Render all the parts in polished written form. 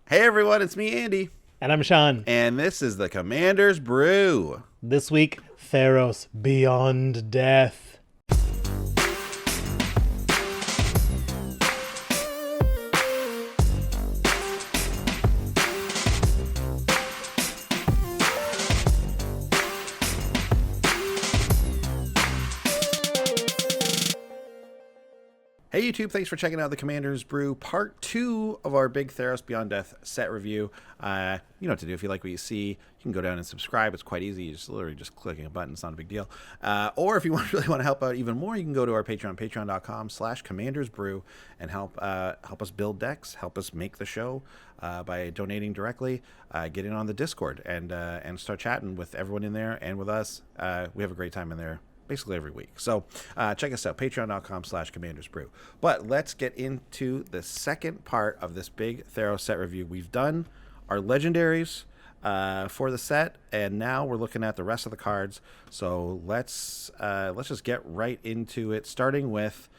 Hey everyone, it's me, Andy. And I'm Sean. And this is the Commander's Brew. This week, Theros Beyond Death. Hey YouTube, thanks for checking out the Commander's Brew, part 2 of our big Theros Beyond Death set review. You know what to do. If you like what you see, you can go down and subscribe. It's quite easy. You're just literally just clicking a button. It's not a big deal. Or if you really want to help out even more, you can go to our Patreon, patreon.com/commandersbrew, and help us build decks, help us make the show by donating directly. Get in on the Discord and start chatting with everyone in there and with us. We have a great time in there basically every week. So check us out, patreon.com/commandersbrew. But let's get into the second part of this big Theros set review. We've done our legendaries for the set, and now we're looking at the rest of the cards. So let's just get right into it, starting with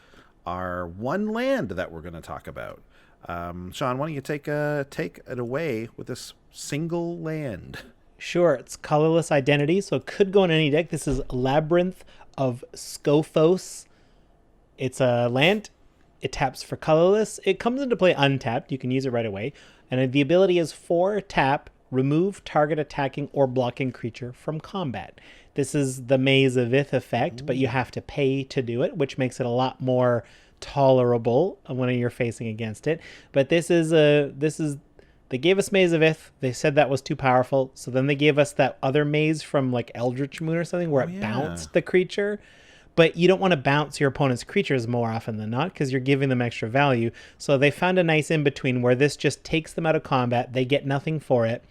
our one land that we're going to talk about. Sean, why don't you take it away with this single land? Sure, it's colorless identity, so it could go in any deck. This is Labyrinth of Scophos. It's a land. It taps for colorless. It comes into play untapped. You can use it right away. And the ability is 4 tap, remove target attacking or blocking creature from combat. This is the Maze of Ith effect, but you have to pay to do it, which makes it a lot more tolerable when you're facing against it. But they gave us Maze of Ith. They said that was too powerful. So then they gave us that other maze from like Eldritch Moon or something where it bounced the creature. But you don't want to bounce your opponent's creatures more often than not because you're giving them extra value. So they found a nice in-between where this just takes them out of combat. They get nothing for it.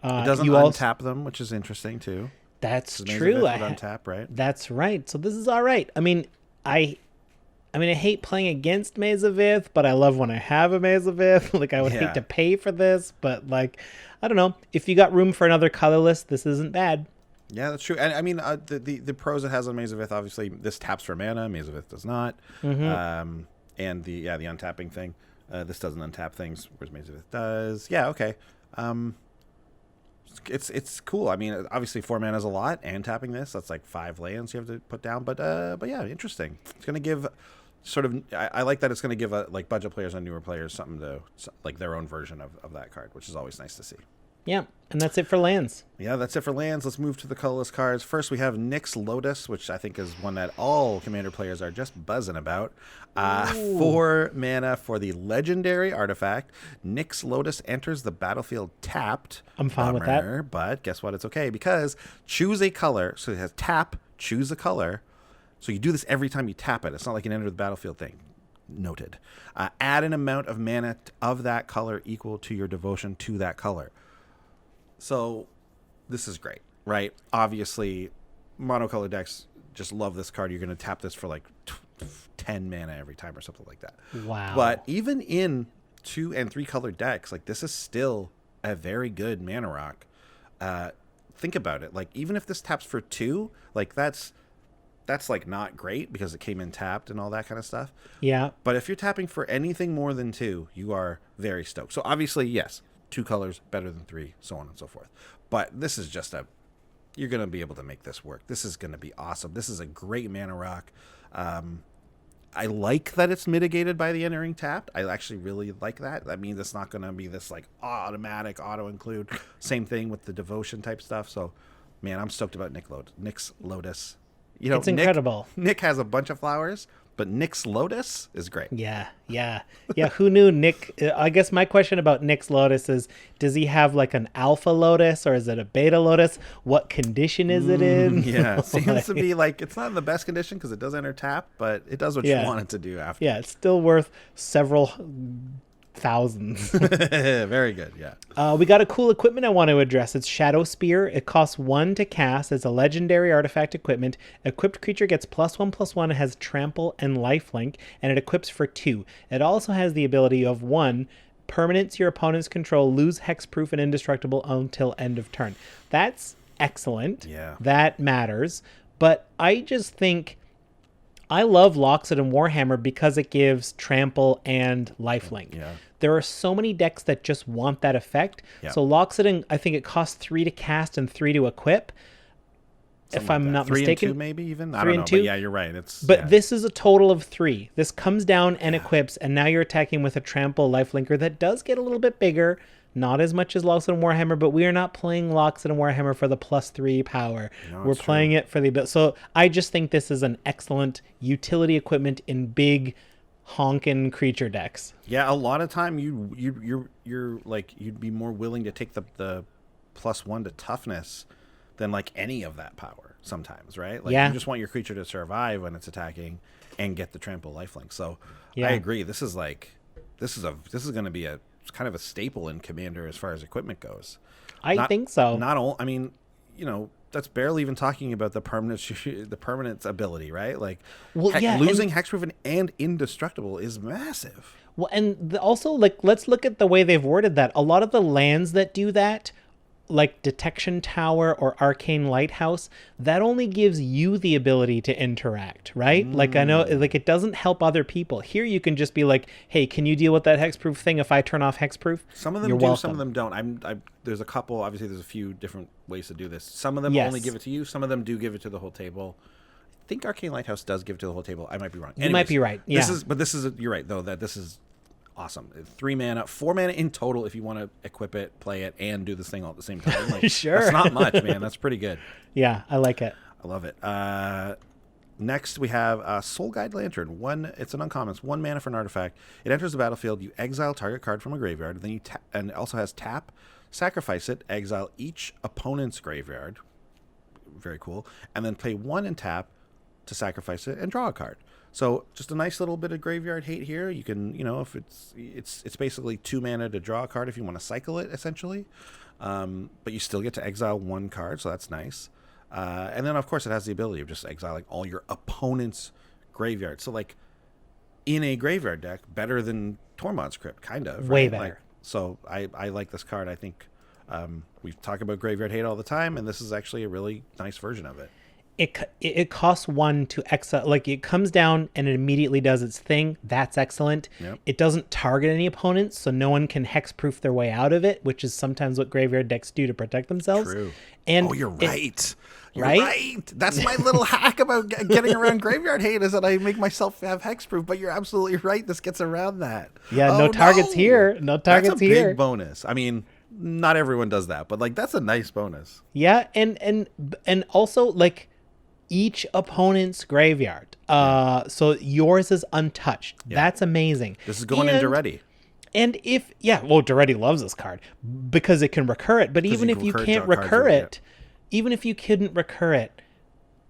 It doesn't untap them, which is interesting too. That's true. Untap, right? That's right. So this is all right. I hate playing against Maze of Ith, but I love when I have a Maze of Ith. Like, I would hate to pay for this, but, like, I don't know. If you got room for another colorless, this isn't bad. Yeah, that's true. And, I mean, the pros it has on Maze of Ith, obviously, this taps for mana. Maze of Ith does not. Mm-hmm. And the untapping thing. This doesn't untap things, whereas Maze of Ith does. Yeah, okay. It's cool. I mean, obviously 4 mana is a lot, and tapping this, that's like 5 lands you have to put down. But yeah, interesting. It's going to give sort of, I like that it's going to give like budget players and newer players something to, like, their own version of that card, which is always nice to see. Yeah, and that's it for lands. Yeah, that's it for lands. Let's move to the colorless cards. First, we have Nyx Lotus, which I think is one that all Commander players are just buzzing about. 4 mana for the legendary artifact. Nyx Lotus enters the battlefield tapped. I'm fine with that. But guess what? It's okay, because choose a color. So it has tap, choose a color. So you do this every time you tap it. It's not like an enter the battlefield thing. Noted. Add an amount of mana of that color equal to your devotion to that color. So this is great, right? Obviously, monocolor decks just love this card. You're going to tap this for like 10 mana every time or something like that. Wow. But even in 2 and 3 color decks, like, this is still a very good mana rock. Think about it. Like, even if this taps for 2, like, that's like not great because it came in tapped and all that kind of stuff. Yeah. But if you're tapping for anything more than 2, you are very stoked. So obviously, yes, 2 colors better than 3, so on and so forth. But this is just you're going to be able to make this work. This is going to be awesome. This is a great mana rock. I like that it's mitigated by the entering tapped. I actually really like that. That means it's not going to be this like automatic auto include. Same thing with the devotion type stuff. So, man, I'm stoked about Nyx Lotus. You know, it's incredible. Nick has a bunch of flowers, but Nyx Lotus is great. Yeah. Who knew Nick? I guess my question about Nyx Lotus is, does he have like an alpha lotus or is it a beta lotus? What condition is it in? Yeah, seems to be like, it's not in the best condition because it does enter tap, but it does what you want it to do after. Yeah, it's still worth several thousands. Very good. Yeah. We got a cool equipment I want to address. It's Shadow Spear. It costs 1 to cast. It's a legendary artifact equipment. Equipped creature gets +1/+1. It has trample and lifelink, and it equips for 2. It also has the ability of 1 permanents your opponent's control, lose hexproof and indestructible until end of turn. That's excellent. Yeah. That matters. But I just think I love Loxodon Warhammer because it gives trample and lifelink. Yeah. There are so many decks that just want that effect. Yeah. So Loxodon, I think it costs 3 to cast and 3 to equip. Something If I'm like that. not 3 mistaken. and 2 maybe even? I 3 don't know. and 2? But yeah, you're right. But this is a total of 3. This comes down and equips, and now you're attacking with a trample lifelinker that does get a little bit bigger. Not as much as Loxodon Warhammer, but we are not playing Loxodon Warhammer for the +3 power. No, We're it's playing true. it for the ability. So I just think this is an excellent utility equipment in big honkin' creature decks. Yeah, a lot of time you're like you'd be more willing to take the +1 to toughness than like any of that power sometimes, right? Like Yeah. you just want your creature to survive when it's attacking and get the trample lifelink. So Yeah. I agree. This is going to be a kind of a staple in Commander as far as equipment goes. I think so. Not all. I mean, that's barely even talking about the permanence ability, right? Like, Well, yeah, losing hexproof and indestructible is massive. Well, and also, like, let's look at the way they've worded that. A lot of the lands that do that, like Detection Tower or Arcane Lighthouse, that only gives you the ability to interact, right? Like, I know, like, it doesn't help other people. Here you can just be like, hey, can you deal with that hexproof thing if I turn off hexproof? Some of them You're do, welcome. some of them don't. There's a couple, obviously there's a few different ways to do this. Some of them Yes. only give it to you, some of them do give it to the whole table. I think Arcane Lighthouse does give it to the whole table. I might be wrong. You might be right, yeah. You're right, though, that this is awesome. 3 mana, 4 mana in total if you want to equip it, play it, and do this thing all at the same time. Like, Sure. That's not much, man. That's pretty good. Yeah, I like it. I love it. Next, we have Soul Guide Lantern. It's an uncommon. It's 1 mana for an artifact. It enters the battlefield. You exile target card from a graveyard. Then and it also has tap, sacrifice it, exile each opponent's graveyard. Very cool. And then play 1 and tap to sacrifice it and draw a card. So just a nice little bit of graveyard hate here. You can, if it's basically 2 mana to draw a card if you want to cycle it, essentially. But you still get to exile 1 card, so that's nice. And then, of course, it has the ability of just exiling all your opponent's graveyard. So, like, in a graveyard deck, better than Tormod's Crypt, kind of. Way right? better. Like, so I like this card. I think we talk about graveyard hate all the time, and this is actually a really nice version of it. It costs 1 to exile. Like, it comes down and it immediately does its thing. That's excellent. Yep. It doesn't target any opponents, so no one can hexproof their way out of it, which is sometimes what graveyard decks do to protect themselves. True. And You're right. You're right? right. That's my little hack about getting around graveyard hate, is that I make myself have hexproof. But you're absolutely right. This gets around that. Yeah, Oh, no targets here. No targets That's a here. big bonus. I mean, not everyone does that, but like that's a nice bonus. Yeah, and also, like, each opponent's graveyard. So yours is untouched. Yeah. That's amazing. This is going into ready. And Doretti loves this card because it can recur it. But even you if can you recur can't draw cards recur with it, even if you couldn't recur it,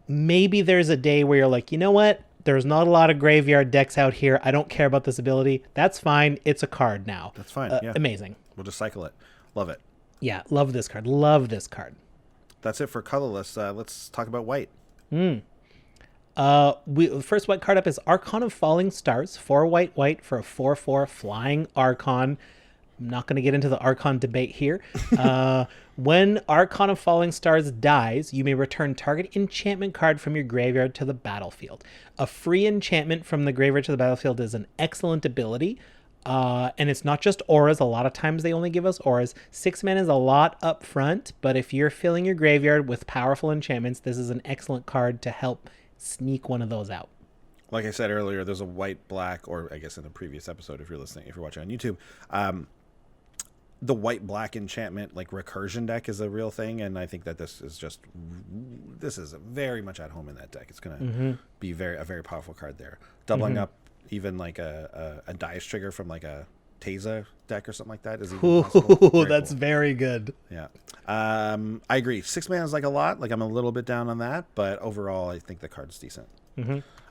maybe there's a day where you're like, you know what? There's not a lot of graveyard decks out here. I don't care about this ability. That's fine. It's a card now. That's fine. Yeah. Amazing. We'll just cycle it. Love it. Yeah, love this card. Love this card. That's it for colorless. Let's talk about white. The first white card up is Archon of Falling Stars, 4 white for a 4/4 flying Archon. I'm not going to get into the Archon debate here. When Archon of Falling Stars dies, you may return target enchantment card from your graveyard to the battlefield. A free enchantment from the graveyard to the battlefield is an excellent ability. And it's not just auras. A lot of times they only give us auras. 6 mana is a lot up front, but if you're filling your graveyard with powerful enchantments, this is an excellent card to help sneak one of those out. Like I said earlier, there's a white, black, or I guess in the previous episode, if you're watching on YouTube, the white black enchantment like recursion deck is a real thing, and I think that this is very much at home in that deck. It's gonna be a very powerful card there. Doubling up even like a dice trigger from like a Teza deck or something like that is even possible. Very That's cool. very good. Yeah. I agree. 6 mana is like a lot. Like I'm a little bit down on that, but overall I think the card's decent.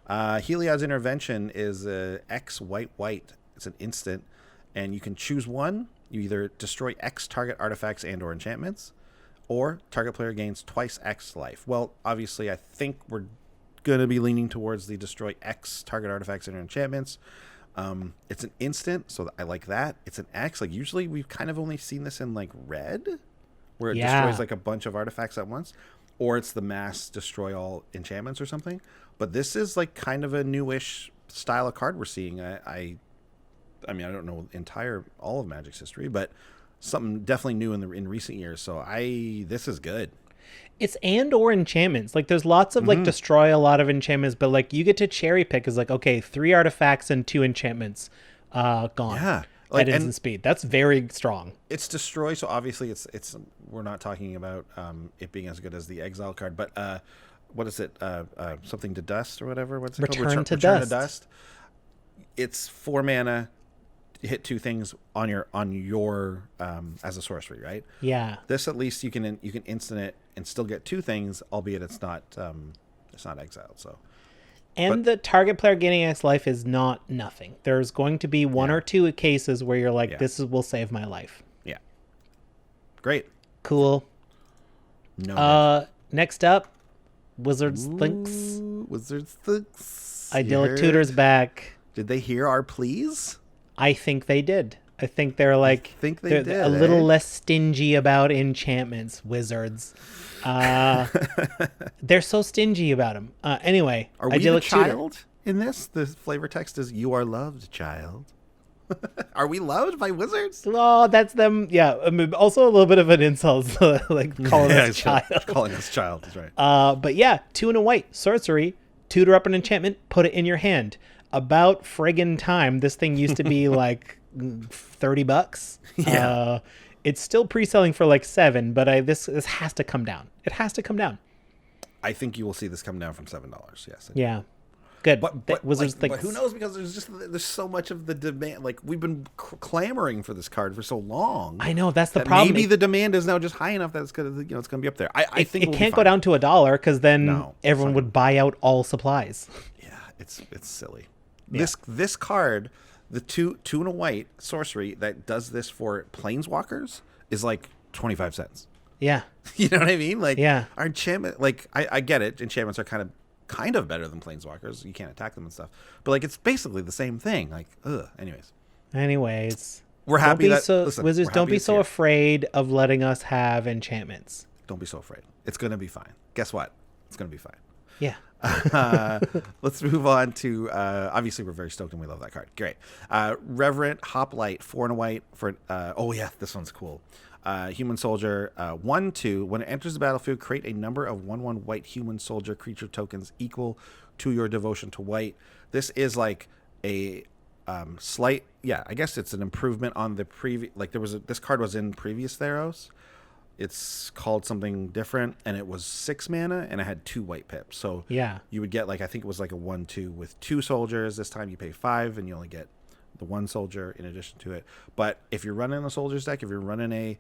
Heliod's Intervention is X white. It's an instant, and you can choose one. You either destroy X target artifacts and or enchantments, or target player gains twice X life. Well, obviously I think we're going to be leaning towards the destroy X target artifacts and or enchantments. It's an instant, so I like that. It's an X. Like usually we've kind of only seen this in like red, where it destroys like a bunch of artifacts at once, or it's the mass destroy all enchantments or something. But this is like kind of a newish style of card we're seeing. I mean, I don't know all of Magic's history, but something definitely new in recent years. So this is good. It's or enchantments. Like there's lots of like destroy a lot of enchantments, but like you get to cherry pick is like, okay, 3 artifacts and 2 enchantments gone. Yeah. At instant speed. That's very strong. It's destroy, so obviously it's we're not talking about it being as good as the exile card, but what is it? Something to dust or whatever? What's it called? Return to Dust. It's 4 mana, hit 2 things on your as a sorcery, right? Yeah. This at least you can instant it and still get 2 things, albeit it's not exiled. So. And the target player gaining X life is not nothing. There's going to be 1 or 2 cases where you're like, this will save my life. Yeah. Great. Cool. No. Next up, Wizards Links. Wizards Links. Idyllic Tutor's back. Did they hear our pleas? I think they did. I think they're like they're a little less stingy about enchantments, Wizards. They're so stingy about them. Anyway, are we the child in this? The flavor text is "You are loved, child." Are we loved by Wizards? Oh, that's them. Yeah. I mean, also a little bit of an insult, like calling us child. Calling us child. That's right. But yeah, 2 and a white sorcery. Tutor up an enchantment. Put it in your hand. About friggin' time. This thing used to be like $30. Yeah. It's still pre-selling for like $7, but this has to come down. It has to come down. I think you will see this come down from $7. Yes. Yeah. Good. But Wizards but who knows? Because there's so much of the demand. Like we've been clamoring for this card for so long. I know that's the problem. Maybe the demand is now just high enough that it's gonna be up there. I think it can't go down to $1 because then everyone would buy out all supplies. Yeah, it's silly. Yeah. This card, the two and a white sorcery that does this for planeswalkers is like 25 cents. Yeah. You know what I mean? Like, yeah. Our enchantment, like I get it. Enchantments are kind of better than planeswalkers. You can't attack them and stuff. But like it's basically the same thing. Like, Anyways. We're happy that Wizards, don't be so afraid of letting us have enchantments. Don't be so afraid. It's gonna be fine. Guess what? It's gonna be fine. Yeah. Let's move on to obviously we're very stoked and we love that card. Great. Reverent Hoplite, 4 and a white for this one's cool. Human soldier, 1/2. When it enters the battlefield, create a number of 1/1 white human soldier creature tokens equal to your devotion to white. This is like a slight, I guess it's an improvement on the previous. Like this card was in previous Theros. It's called something different, and it was 6 mana, and it had 2 white pips. So you would get I think it was like a 1/2 with 2 soldiers. This time you pay 5, and you only get the 1 soldier in addition to it. But if you're running a soldiers deck, if you're running a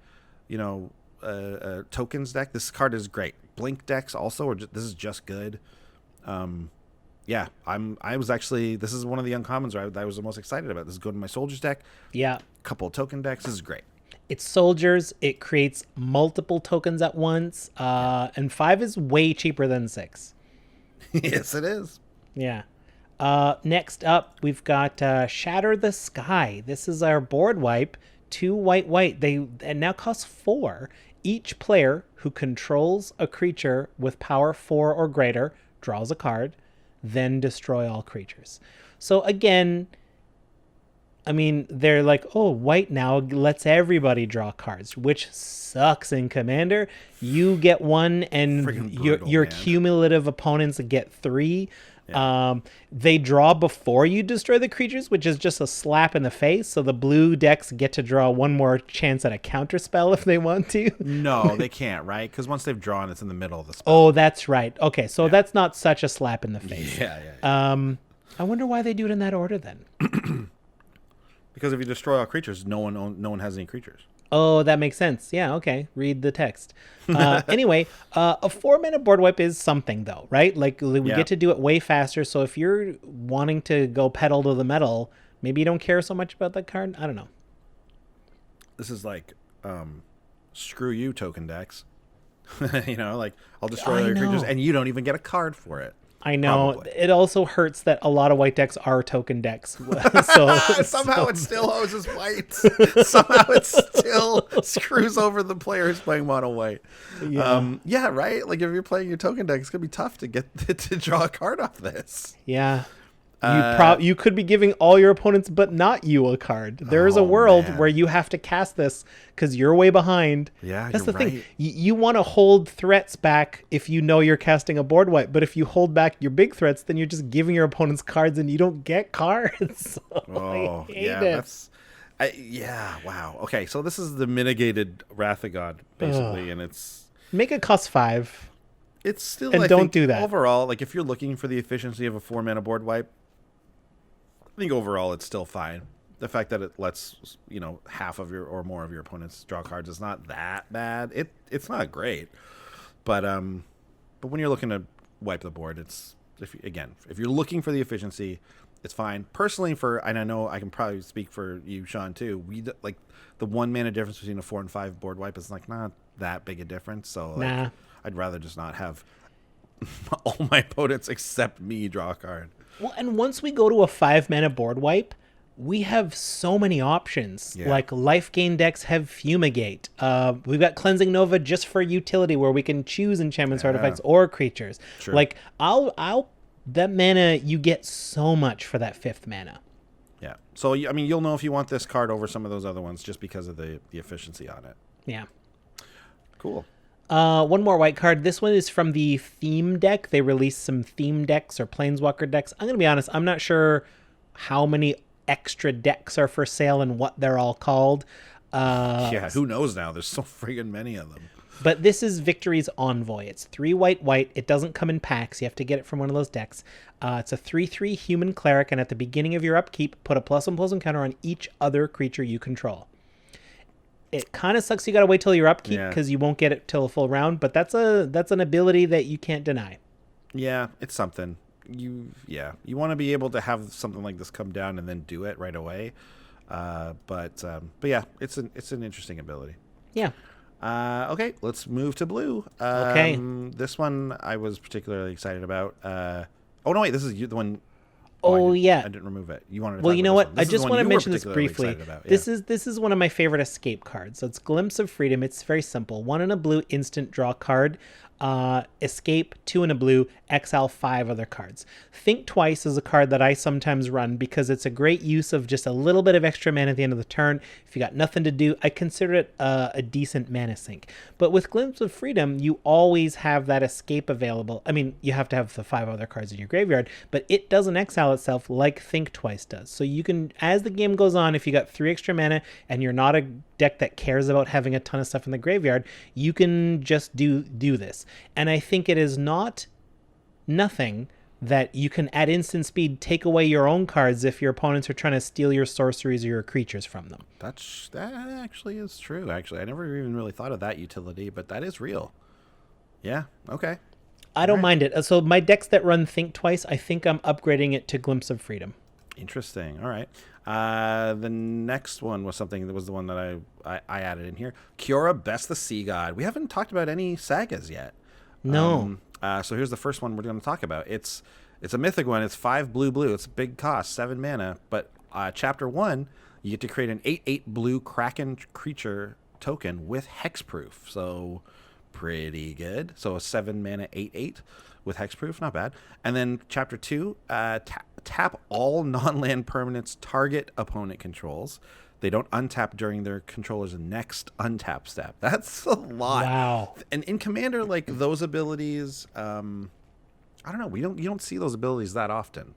tokens deck, this card is great. Blink decks also, this is just good. This is one of the uncommons I was the most excited about. This is good in my soldiers deck. Yeah. Couple of token decks. This is great. It's soldiers. It creates multiple tokens at once. And 5 is way cheaper than 6. Yes, it is. Yeah. Next up, we've got Shatter the Sky. This is our board wipe. 2 white. They now cost 4. Each player who controls a creature with power 4 or greater draws a card, then destroy all creatures. So again, I mean, they're like, oh, white now lets everybody draw cards, which sucks in Commander. You get 1 and brutal, your man. Cumulative opponents get 3. Yeah. They draw before you destroy the creatures, which is just a slap in the face. So the blue decks get to draw 1 more chance at a counter spell if they want to. No, they can't, right? Because once they've drawn, it's in the middle of the spell. Oh, that's right. Okay, so that's not such a slap in the face. Yeah. I wonder why they do it in that order then. Because if you destroy all creatures, no one has any creatures. Oh, that makes sense. Yeah, okay. Read the text. Anyway, a 4-mana board wipe is something, though, right? Like, we get to do it way faster. So if you're wanting to go pedal to the metal, maybe you don't care so much about that card. I don't know. This is like, screw you, token decks. I'll destroy all your creatures, and you don't even get a card for it. I know. Probably. It also hurts that a lot of white decks are token decks. Somehow it still hoses white. Somehow it still screws over the player who's playing mono white. Yeah. Right? Like if you're playing your token deck, it's going to be tough to get to draw a card off this. Yeah. You could be giving all your opponents but not you a card. There is a world where you have to cast this because you're way behind. Yeah, that's you're the thing. right. You want to hold threats back if you know you're casting a board wipe, but if you hold back your big threats, then you're just giving your opponents cards and you don't get cards. Oh, yeah, wow. Okay, so this is the mitigated Wrath of God, basically, and it's Make it cost 5. it's still And I don't think, do that. overall. Like if you're looking for the efficiency of a 4-mana board wipe, I think overall it's still fine. The fact that it lets half of your or more of your opponents draw cards is not that bad. It's not great, but when you're looking to wipe the board, it's if you're looking for the efficiency, it's fine. Personally, and I know I can probably speak for you, Sean, too. We like the 1 mana difference between a 4 and 5 board wipe is like not that big a difference. So Nah. I'd rather just not have all my opponents except me draw a card. Well, and once we go to a 5-mana board wipe, we have so many options. Yeah. Like life gain decks have Fumigate. We've got Cleansing Nova just for utility, where we can choose enchantments, artifacts, or creatures. Sure. Like that mana, you get so much for that 5th mana. Yeah. So I mean, you'll know if you want this card over some of those other ones just because of the efficiency on it. Yeah. Cool. One more white card. This one is from the theme deck. They released some theme decks or planeswalker decks. I'm going to be honest, I'm not sure how many extra decks are for sale and what they're all called. Yeah, who knows now? There's so friggin' many of them. But this is Victory's Envoy. It's 3 white. It doesn't come in packs. You have to get it from one of those decks. It's a 3/3 human cleric, and at the beginning of your upkeep, put a +1/+1 counter on each other creature you control. It kind of sucks you got to wait till your upkeep because you won't get it till a full round, but that's an ability that you can't deny. Yeah, it's something. You want to be able to have something like this come down and then do it right away. But yeah, it's an interesting ability. Yeah. Okay, let's move to blue. Okay. This one I was particularly excited about. Oh no, wait, this is the one. Oh, I didn't remove it. You wanted to Well, talk you know about what? this I just want to mention this particularly briefly. excited about. This is one of my favorite escape cards. So it's Glimpse of Freedom. It's very simple. 1 in a blue, instant draw card. Escape, 2 in a blue, exile 5 other cards. Think Twice is a card that I sometimes run because it's a great use of just a little bit of extra mana at the end of the turn. If you got nothing to do, I consider it a decent mana sink. But with Glimpse of Freedom, you always have that escape available. I mean, you have to have the 5 other cards in your graveyard, but it doesn't exile itself like Think Twice does. So you can, as the game goes on, if you got 3 extra mana and you're not a deck that cares about having a ton of stuff in the graveyard, you can just do this. And I think it is nothing that you can at instant speed take away your own cards if your opponents are trying to steal your sorceries or your creatures from them. That actually is true. Actually, I never even really thought of that utility, but that is real. Yeah. Okay. I don't mind it. So my decks that run Think Twice, I think I'm upgrading it to Glimpse of Freedom. Interesting. All right. The next one was something that was the one that I added in here. Kiora, Best the Sea God. We haven't talked about any sagas yet. No. So here's the first one we're going to talk about. It's a mythic one. It's 5 blue. It's a big cost, 7 mana. But chapter 1, you get to create an 8/8 blue Kraken creature token with hexproof. So pretty good. So a 7 mana 8/8 with hexproof, not bad. And then chapter 2, tap all non-land permanents target opponent controls. They don't untap during their controller's next untap step. That's a lot. Wow. And in Commander, like those abilities, I don't know. You don't see those abilities that often.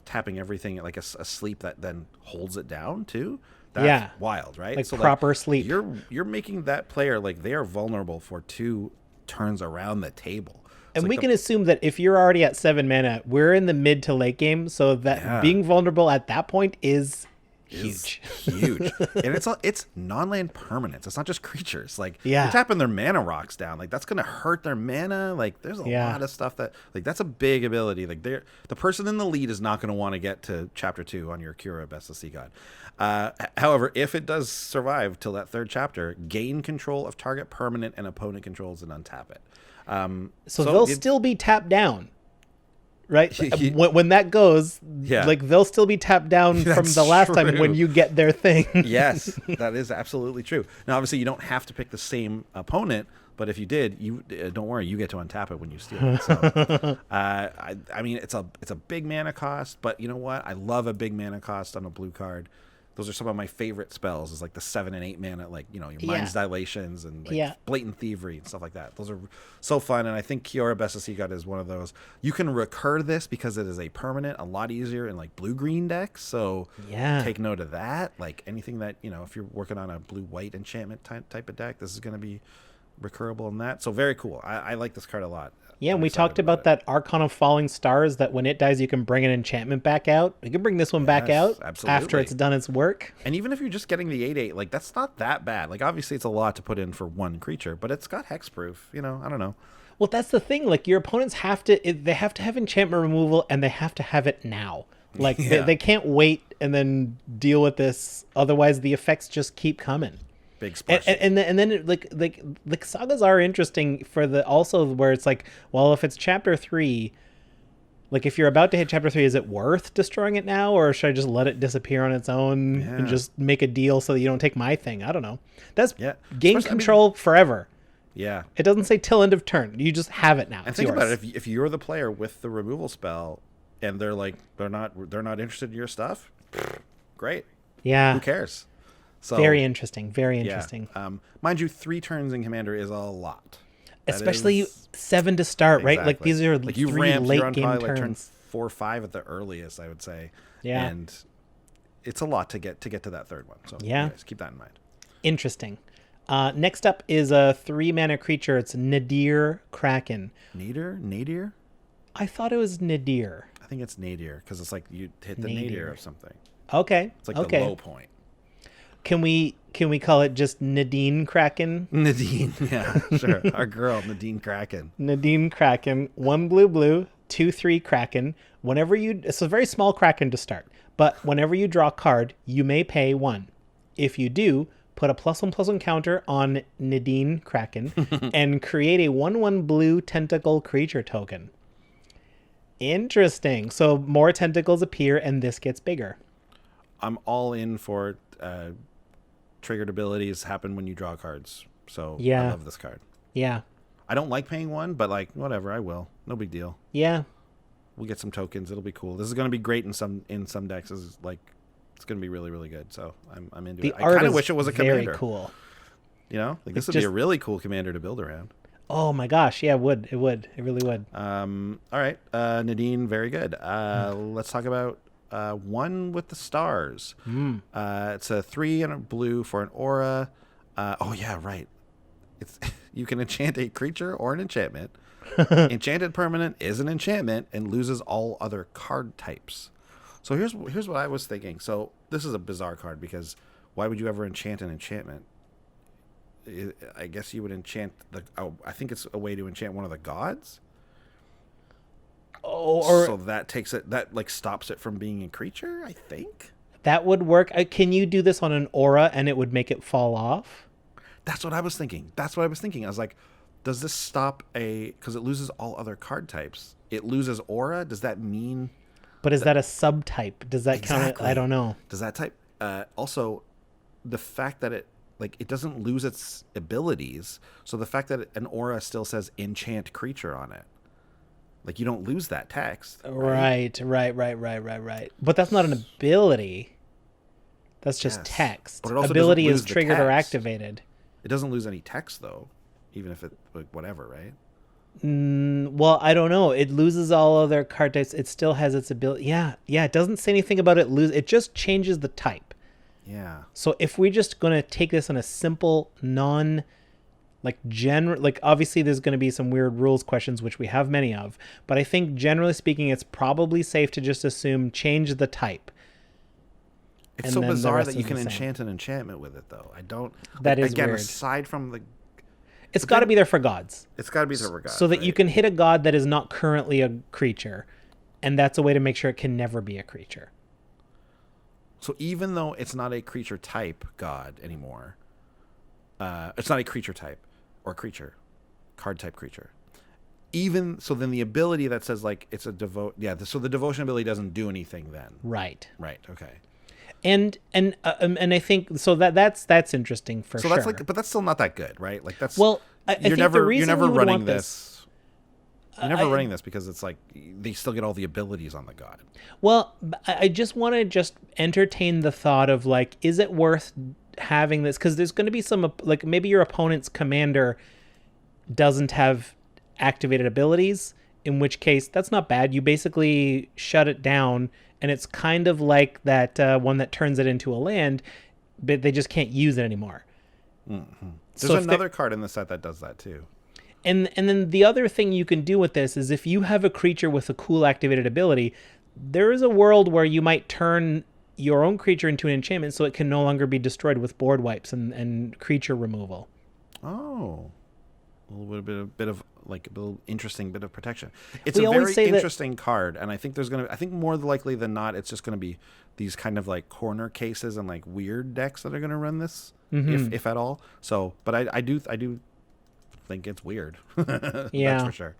Tapping everything like a sleep that then holds it down too. That's wild, right? Like so proper sleep. You're making that player like they are vulnerable for 2 turns around the table. And we can assume that if you're already at 7 mana, we're in the mid to late game, so that being vulnerable at that point is huge. And it's non-land permanents. It's not just creatures. Like you're tapping their mana rocks down. Like that's gonna hurt their mana. Like there's a lot of stuff that like that's a big ability. Like the person in the lead is not gonna want to get to chapter 2 on your Kiora, Best of Sea God. However, if it does survive till that 3rd chapter, gain control of target permanent and opponent controls and untap it. So they'll still be tapped down. right? When that goes, Yeah. like they'll still be tapped down from That's the last time true. when you get their thing. Yes, that is absolutely true. Now, obviously, you don't have to pick the same opponent, but if you did, you don't worry, you get to untap it when you steal it. So, I mean, it's a big mana cost, but you know what? I love a big mana cost on a blue card. Those are some of my favorite spells. Is like the 7 and 8 mana, like your Mind's Dilations and Blatant Thievery and stuff like that. Those are so fun, and I think Kiora Best of Sea God is one of those. You can recur this because it is a permanent, a lot easier in like blue-green decks. So take note of that. Like anything that if you're working on a blue-white enchantment type of deck, this is going to be recurable in that. So very cool. I like this card a lot. Yeah, and we talked about that Archon of Falling Stars, that when it dies, you can bring an enchantment back out. You can bring this one back out after it's done its work. And even if you're just getting the 8/8, like that's not that bad. Like obviously it's a lot to put in for one creature, but it's got hexproof. I don't know. Well, that's the thing. Like your opponents have to have enchantment removal, and they have to have it now. Like they can't wait and then deal with this. Otherwise, the effects just keep coming. Big splash. And then like sagas are interesting for the also where it's like, well, if it's chapter 3, like if you're about to hit chapter 3, is it worth destroying it now, or should I just let it disappear on its own and just make a deal so that you don't take my thing? I don't know. That's game control forever. Yeah. It doesn't say till end of turn. You just have it now. And think about it. If you're the player with the removal spell and they're like they're not interested in your stuff, great. Yeah. Who cares? So, very interesting. Very interesting. Yeah. Mind you, 3 turns in Commander is a lot. Especially 7 to start, right? Like these are like 3 late game turns. Like turn 4 or 5 at the earliest, I would say. Yeah. And it's a lot to get to that third one. So anyways, keep that in mind. Interesting. Next up is a 3 mana creature. It's Nadir Kraken. Nadir? I thought it was Nadir. I think it's Nadir because it's like you hit the Nadir of something. Okay. It's like the low point. Can we call it just Nadine Kraken? Nadine, yeah, sure. Our girl, Nadine Kraken. Nadine Kraken, 1 blue, 2/3 Kraken. It's a very small Kraken to start, but whenever you draw a card, you may pay 1. If you do, put a +1/+1 counter on Nadine Kraken and create a 1/1 blue tentacle creature token. Interesting. So more tentacles appear, and this gets bigger. I'm all in for triggered abilities happen when you draw cards. So I love this card. Yeah. I don't like paying 1, but like whatever, I will. No big deal. Yeah. We'll get some tokens. It'll be cool. This is going to be great in some decks. This is like it's going to be really, really good. So I'm into it. I kind of wish it was a commander. Very cool. Like this would be a really cool commander to build around. Oh my gosh, yeah, it would. It really would. All right, Nadine, very good. Let's talk about One with the Stars. It's a 3 and a blue for an aura. Oh yeah, right. It's you can enchant a creature or an enchantment. Enchanted permanent is an enchantment and loses all other card types. So here's what I was thinking. So this is a bizarre card because why would you ever enchant an enchantment? I guess you would enchant I think it's a way to enchant one of the gods. So that takes it, that like stops it from being a creature, I think. That would work. Can you do this on an aura and it would make it fall off? That's what I was thinking. I was like, does this stop because it loses all other card types. It loses aura. Does that mean? But is that a subtype? Does that count? I don't know. Does that type? Also, the fact that it doesn't lose its abilities. So the fact that an aura still says enchant creature on it. Like you don't lose that text. Right. But that's not an ability. That's just text. But it also ability is triggered or activated. It doesn't lose any text though, even if it whatever, right? Well, I don't know. It loses all other card types. It still has its ability. Yeah. It doesn't say anything about it lose. It just changes the type. Yeah. So if we're just going to take this on a simple obviously there's going to be some weird rules questions, which we have many of, but I think generally speaking, it's probably safe to just assume change the type. It's so bizarre that you can enchant an enchantment with it though. I don't. That is again, weird. Aside from the. It's got to be there for gods. It's got to be there for gods. So that you can hit a god that is not currently a creature, and that's a way to make sure it can never be a creature. So even though it's not a creature type god anymore, it's not a creature type or creature, card type creature. even so, then the ability that says like it's a devote. Yeah. So the devotion ability doesn't do anything then. Right. Right. Okay. And I think so that's interesting for So sure. that's like, but that's still not that good, right? Like that's well, I think the reason you're never you would running want this. You're never running this because it's like they still get all the abilities on the god. Well, I just want to just entertain the thought of like, is it worth having this? Because there's going to be some like maybe your opponent's commander doesn't have activated abilities, in which case that's not bad. You basically shut it down, and it's kind of like that one that turns it into a land, but they just can't use it anymore. Mm-hmm. There's another card in the set that does that too. And then the other thing you can do with this is if you have a creature with a cool activated ability, there is a world where you might turn your own creature into an enchantment so it can no longer be destroyed with board wipes and creature removal. Oh. A little bit of like a little interesting bit of protection. It's We a always very say interesting card, and I think I think more likely than not, it's just going to be these kind of like corner cases and like weird decks that are going to run this, if at all. So, but I do think it's weird. Yeah, that's for sure.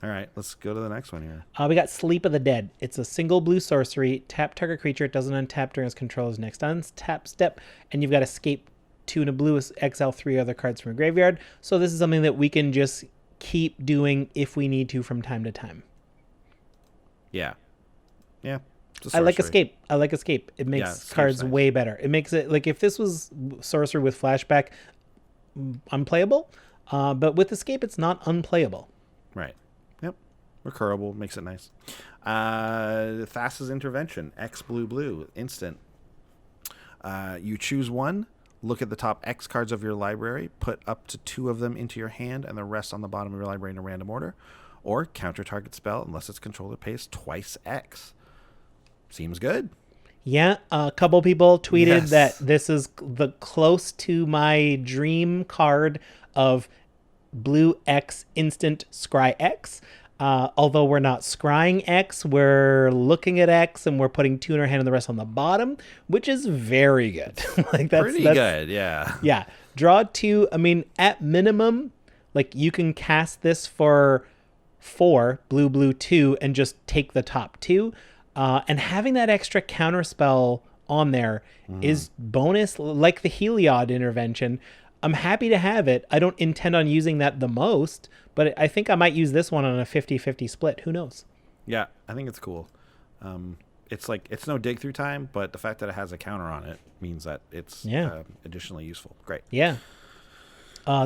All right, let's go to the next one here. We got Sleep of the Dead. It's a single blue sorcery. Tap target creature. It doesn't untap during its controller's next untap step, and you've got Escape 2 and a blue, exile 3 other cards from your graveyard. So this is something that we can just keep doing if we need to from time to time. Yeah. I like Escape. It makes cards way better. It makes it like if this was sorcery with flashback, unplayable. But with Escape, it's not unplayable. Right. Yep. Recurable makes it nice. Thassa's Intervention. X blue instant. You choose one. Look at the top X cards of your library, put up to 2 of them into your hand, and the rest on the bottom of your library in a random order. Or counter target spell unless its controller pays twice X. Seems good. Yeah, a couple people tweeted that this is the close to my dream card of blue X instant scry X. Although we're not scrying X, we're looking at X and we're putting 2 in our hand and the rest on the bottom, which is very good. Like that's pretty good, yeah. Yeah. Draw 2. I mean, at minimum, like you can cast this for 4, blue 2, and just take the top 2. And having that extra counter spell on there is bonus, like the Heliod intervention. I'm happy to have it. I don't intend on using that the most, but I think I might use this one on a 50-50 split. Who knows? Yeah, I think it's cool. It's like it's no dig through time, but the fact that it has a counter on it means that it's additionally useful. Great. Yeah.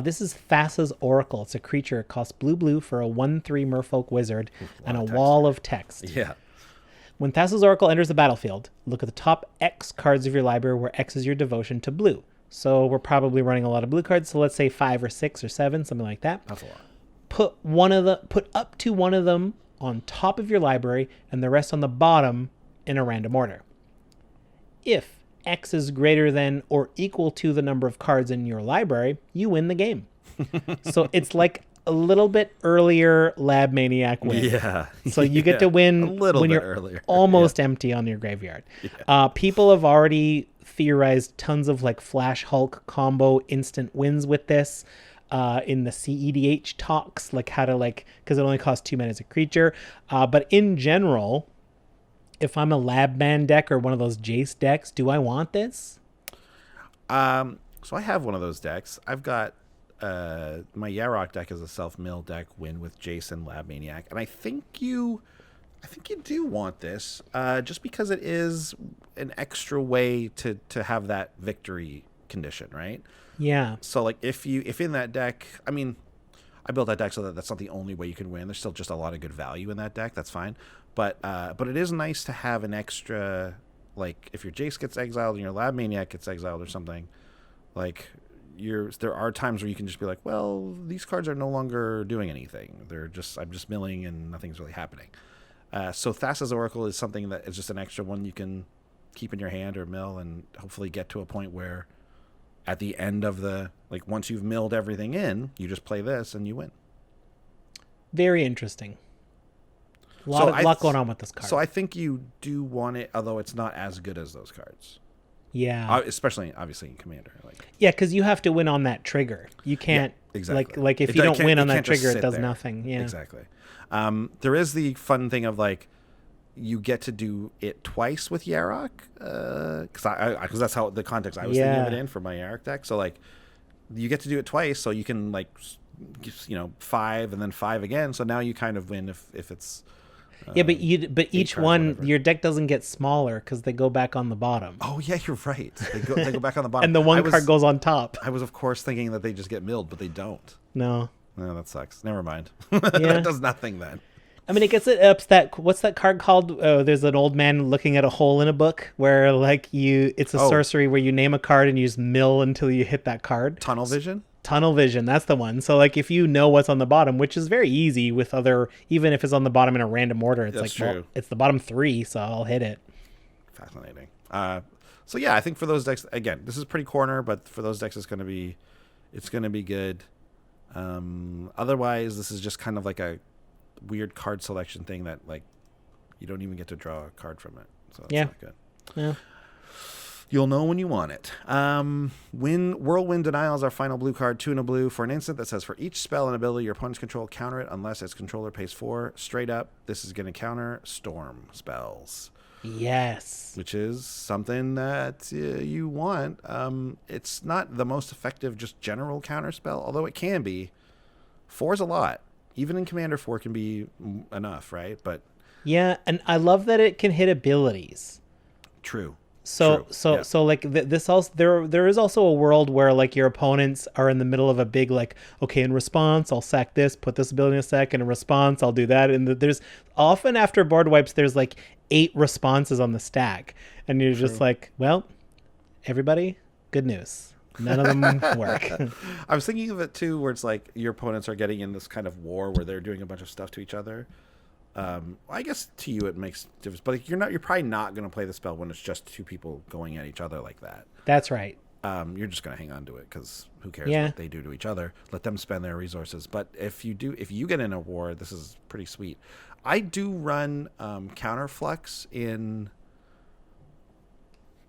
This is Thassa's Oracle. It's a creature. It costs blue for a 1/3 merfolk wizard and a wall of text. Yeah. When Thassa's Oracle enters the battlefield, look at the top X cards of your library where X is your devotion to blue. So we're probably running a lot of blue cards. So let's say 5 or 6 or 7, something like that. That's a lot. Put up to 1 of them on top of your library and the rest on the bottom in a random order. If X is greater than or equal to the number of cards in your library, you win the game. So it's like a little bit earlier Lab Maniac win. Yeah. So you get to win when you're earlier. almost empty on your graveyard. Yeah. People have already theorized tons of like Flash Hulk combo instant wins with this in the CEDH talks, like how to like, because it only costs 2 mana as a creature. But in general, if I'm a Lab Man deck or one of those Jace decks, do I want this? So I have one of those decks. I've got my Yarok deck is a self-mill deck, win with Jason Lab Maniac, and I think you do want this just because it is an extra way to have that victory condition, right? Yeah. So like if in that deck, I mean, I built that deck so that that's not the only way you can win. There's still just a lot of good value in that deck. That's fine, but it is nice to have an extra, like if your Jace gets exiled and your Lab Maniac gets exiled or something, like. There are times where you can just be like, well, these cards are no longer doing anything. I'm just milling and nothing's really happening. So Thassa's Oracle is something that is just an extra one you can keep in your hand or mill and hopefully get to a point where at the end of once you've milled everything in, you just play this and you win. Very interesting. A lot going on with this card. So I think you do want it, although it's not as good as those cards. Yeah. Especially, obviously, in Commander. Yeah, because you have to win on that trigger. You can't Exactly. Like if It you do- don't win it on that can't just trigger, it sit does there. nothing. Yeah. Exactly. There is the fun thing of like you get to do it twice with Yarok, because that's how the context I was thinking of it Yeah. in for my Yarok deck. So like you get to do it twice, so you can like 5 and then 5 again. So now you kind of win if it's Yeah, but each cards, one, whatever. your deck doesn't get smaller because they go back on the bottom, Oh yeah, you're right. They go back on the bottom, and the one card goes on top. I was of course thinking that they just get milled, but they don't. No. No, that sucks. Never mind. Yeah. That does nothing then. I mean, it gets it ups that. What's that card called? Oh, there's an old man looking at a hole in a book where like it's a sorcery where you name a card and you just mill until you hit that card. Tunnel vision. Tunnel vision, that's the one. So like if you know what's on the bottom, which is very easy with other, even if it's on the bottom in a random order, it's That's like, well, true. it's the bottom 3, so I'll hit it. Fascinating. So yeah, I think for those decks, again, this is pretty corner, but for those decks, it's gonna be good. Otherwise, this is just kind of like a weird card selection thing that like you don't even get to draw a card from it. So that's not good. Yeah. You'll know when you want it. Whirlwind Denial is our final blue card, 2 and a blue for an instant that says for each spell and ability your opponent's control, counter it unless its controller pays 4. Straight up, this is going to counter storm spells. Yes. Which is something that you want. It's not the most effective just general counter spell, although it can be. 4 is a lot. Even in Commander, 4 can be enough, right? But yeah, and I love that it can hit abilities. True. So like this also there is also a world where like your opponents are in the middle of a big like, okay, in response I'll sack this, put this ability in a sec, and in response I'll do that, and there's often after board wipes there's like 8 responses on the stack, and you're just like, well, everybody, good news, none of them work. I was thinking of it too, where it's like your opponents are getting in this kind of war where they're doing a bunch of stuff to each other. I guess to you it makes difference, but you're probably not going to play the spell when it's just 2 people going at each other like that. That's right. You're just going to hang on to it because who cares what they do to each other? Let them spend their resources. But if you get in a war, this is pretty sweet. I do run Counterflux in,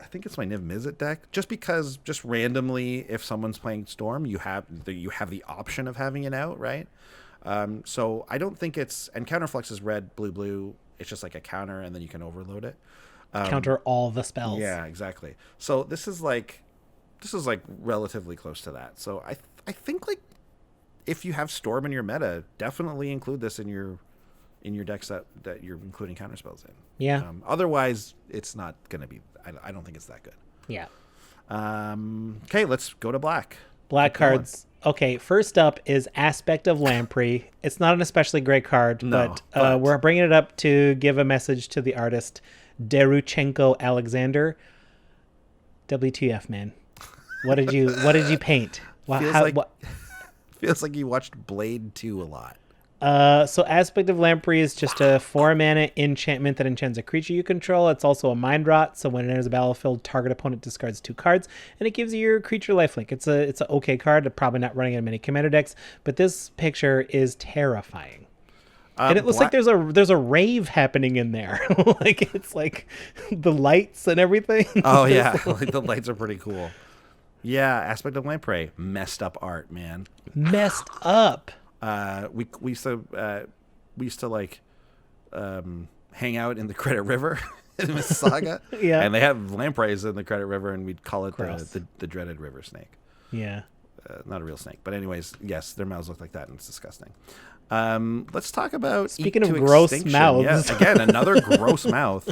I think it's my Niv Mizzet deck, just because just randomly if someone's playing Storm, you have the option of having it out, right? So I don't think and Counterflux is red, blue. It's just like a counter, and then you can overload it. Counter all the spells. Yeah, exactly. So this is like relatively close to that. So I think like if you have Storm in your meta, definitely include this in your decks that you're including counter spells in. Yeah. Otherwise, it's not going to be. I don't think it's that good. Yeah. Okay, let's go to black. Black cards. Okay, first up is Aspect of Lamprey. It's not an especially great card, but we're bringing it up to give a message to the artist, Deruchenko Alexander. WTF, man. What did you paint? Feels like you watched Blade 2 a lot. So Aspect of Lamprey is just a 4-mana enchantment that enchants a creature you control. It's also a mind rot, so when it enters the battlefield, target opponent discards 2 cards, and it gives your creature lifelink. It's an okay card, probably not running in many commander decks, but this picture is terrifying. And it looks like there's a rave happening in there. Like it's like the lights and everything. Oh yeah, like the lights are pretty cool. Yeah, Aspect of Lamprey, messed up art, man. Messed up. We used to like hang out in the Credit River in Mississauga. Yeah, and they have lampreys in the Credit River, and we'd call it the dreaded river snake. Yeah, not a real snake, but anyways, yes, their mouths look like that, and it's disgusting. Let's talk about speaking of gross extinction. mouths. Yeah, again, another gross mouth.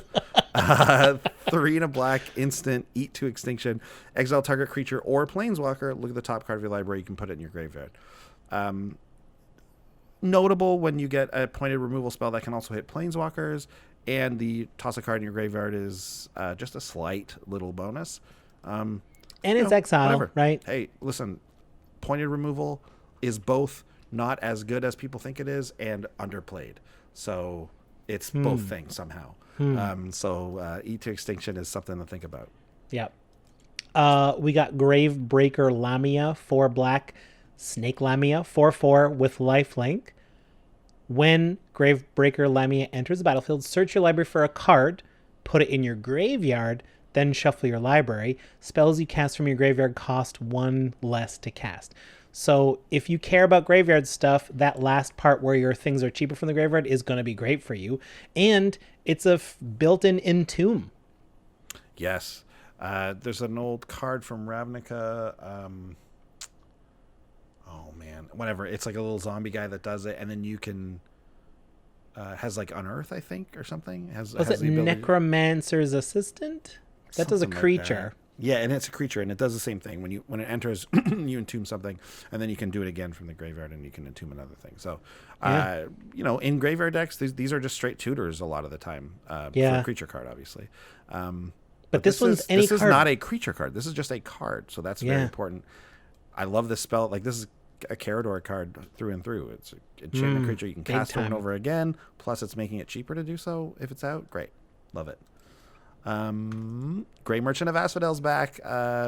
3 and a black, instant, eat to extinction. Exile target creature or planeswalker. Look at the top card of your library. You can put it in your graveyard. Notable when you get a pointed removal spell that can also hit planeswalkers, and the toss a card in your graveyard is just a slight little bonus. And it's exile, whatever. Right? Hey, listen, pointed removal is both not as good as people think it is and underplayed. So it's both things somehow. So eat to extinction is something to think about. Yep. We got Gravebreaker Lamia, 4 black, Snake Lamia, 4/4 with lifelink. When Gravebreaker Lamia enters the battlefield, search your library for a card, put it in your graveyard, then shuffle your library. Spells you cast from your graveyard cost 1 less to cast. So if you care about graveyard stuff, that last part where your things are cheaper from the graveyard is going to be great for you. And it's a built-in entomb. Yes. There's an old card from Ravnica. Oh, man. Whatever. It's like a little zombie guy that does it. And then you can... has like Unearth, I think, or something. Was it Necromancer's Assistant? That does a creature. Yeah, and it's a creature, and it does the same thing. When it enters, you entomb something, and then you can do it again from the graveyard, and you can entomb another thing. So, in graveyard decks, these are just straight tutors a lot of the time for a creature card, obviously. But this one's any this card. This is not a creature card. This is just a card, so that's very important. I love this spell. Like, this is a Carador card through and through. It's an enchantment creature. You can cast over and over again, plus it's making it cheaper to do so if it's out. Great. Love it. Grey Merchant of Asphodel's back.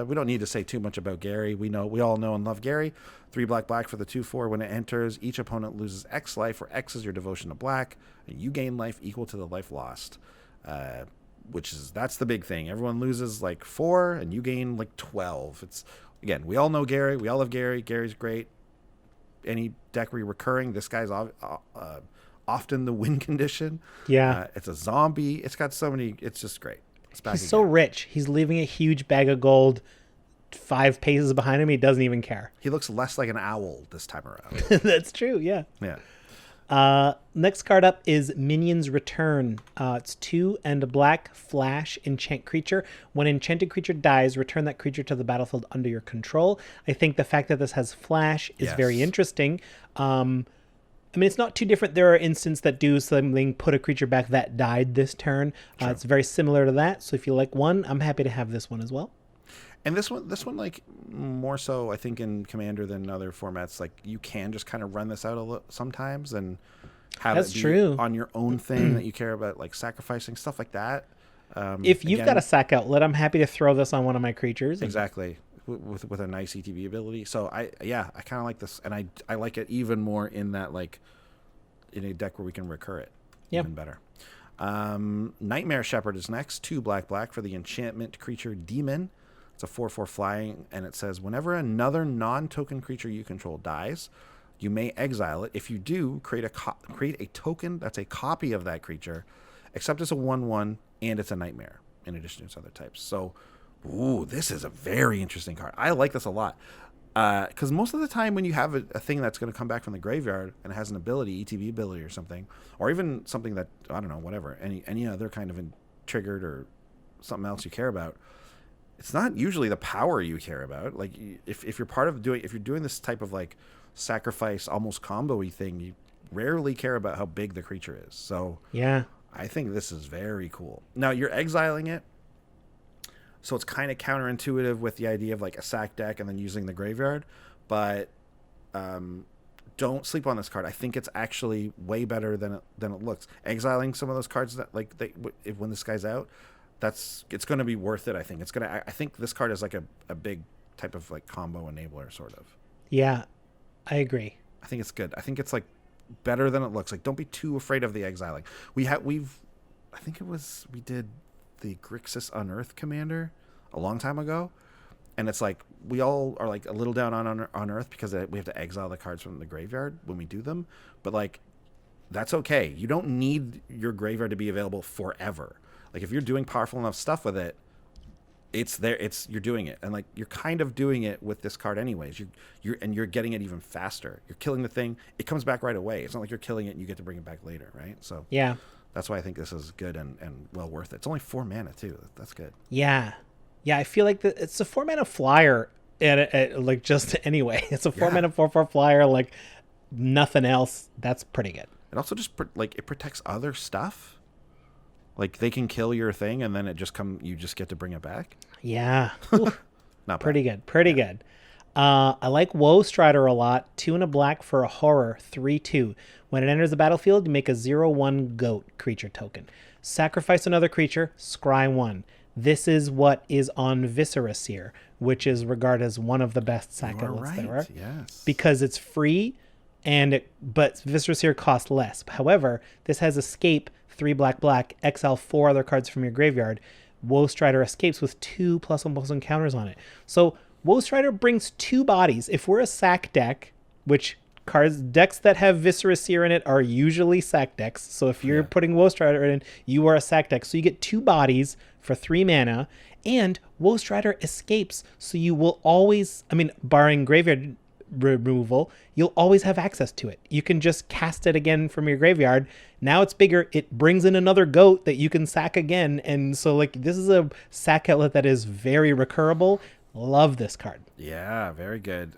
We don't need to say too much about Gary. We all know and love Gary. 3 black for the 2/4. When it enters, each opponent loses X life, where X is your devotion to black, and you gain life equal to the life lost. That's the big thing. Everyone loses like 4, and you gain like 12. It's again, we all know Gary. We all love Gary. Gary's great. Any deck recurring, this guy's often the win condition. Yeah, it's a zombie. It's got so many. It's just great. He's so rich. He's leaving a huge bag of gold 5 paces behind him. He doesn't even care. He looks less like an owl this time around. That's true. Yeah. Yeah. Next card up is Minions Return. It's 2 and a black flash enchant creature. When enchanted creature dies, return that creature to the battlefield under your control. I think the fact that this has flash is very interesting. I mean, it's not too different. There are instances that do something, put a creature back that died this turn. It's very similar to that. So if you like one, I'm happy to have this one as well. And this one, like more so, I think in Commander than other formats. Like you can just kind of run this out sometimes and have it be on your own thing that you care about, like sacrificing stuff like that. If you've got a sack outlet, I'm happy to throw this on one of my creatures. Exactly. With a nice ETB ability. So I kind of like this, and I like it even more in that, like in a deck where we can recur it even better. Nightmare Shepherd is next. 2 black for the enchantment creature Demon. It's a 4/4 flying, and it says whenever another non-token creature you control dies, you may exile it. If you do, create a token that's a copy of that creature, except it's a 1/1 and it's a nightmare in addition to its other types. So ooh, this is a very interesting card. I like this a lot. Because most of the time when you have a thing that's going to come back from the graveyard and has an ability, ETB ability or something, or even something that, I don't know, whatever, any other kind of triggered or something else you care about, it's not usually the power you care about. Like if you're doing this type of like sacrifice, almost combo-y thing, you rarely care about how big the creature is. So yeah, I think this is very cool. Now you're exiling it. So it's kind of counterintuitive with the idea of like a sack deck and then using the graveyard, but don't sleep on this card. I think it's actually way better than it looks. Exiling some of those cards that when this guy's out, it's going to be worth it. I think I think this card is like a big type of like combo enabler sort of. Yeah, I agree. I think it's good. I think it's like better than it looks. Like don't be too afraid of the exiling. We did the Grixis Unearth Commander a long time ago, and it's like we all are like a little down on Earth because we have to exile the cards from the graveyard when we do them, but like that's okay. You don't need your graveyard to be available forever. Like if you're doing powerful enough stuff with it, it's there. You're doing it, and like you're kind of doing it with this card anyways. You're getting it even faster. You're killing the thing. It comes back right away. It's not like you're killing it and you get to bring it back later, right? So yeah. That's why I think this is good and well worth it. It's only 4 mana too. That's good. Yeah. I feel like it's a 4 mana flyer at like just anyway. It's a 4 mana 4/4 flyer, like nothing else. That's pretty good. It also just it protects other stuff. Like they can kill your thing and then you just get to bring it back. Yeah. Not pretty good. Pretty good. I like Woe Strider a lot. 2 and a black for a horror. 3/2. When it enters the battlefield, you make a 0/1 goat creature token. Sacrifice another creature, scry 1. This is what is on Viscera Seer, which is regarded as one of the best sack outlets there are. Yes. Because it's free, but Viscera Seer costs less. However, this has escape, 3 black, exile 4 other cards from your graveyard. Woe Strider escapes with 2+1/+1 counters on it. So Woe Strider brings 2 bodies. If we're a sack deck, which decks that have Viscera Seer in it are usually sack decks. So if you're putting Woe Strider in, you are a sack deck. So you get 2 bodies for 3 mana, and Woe Strider escapes. So you will always, barring graveyard removal, you'll always have access to it. You can just cast it again from your graveyard. Now it's bigger. It brings in another goat that you can sack again. And so this is a sack outlet that is very recurable. Love this card. Yeah, very good.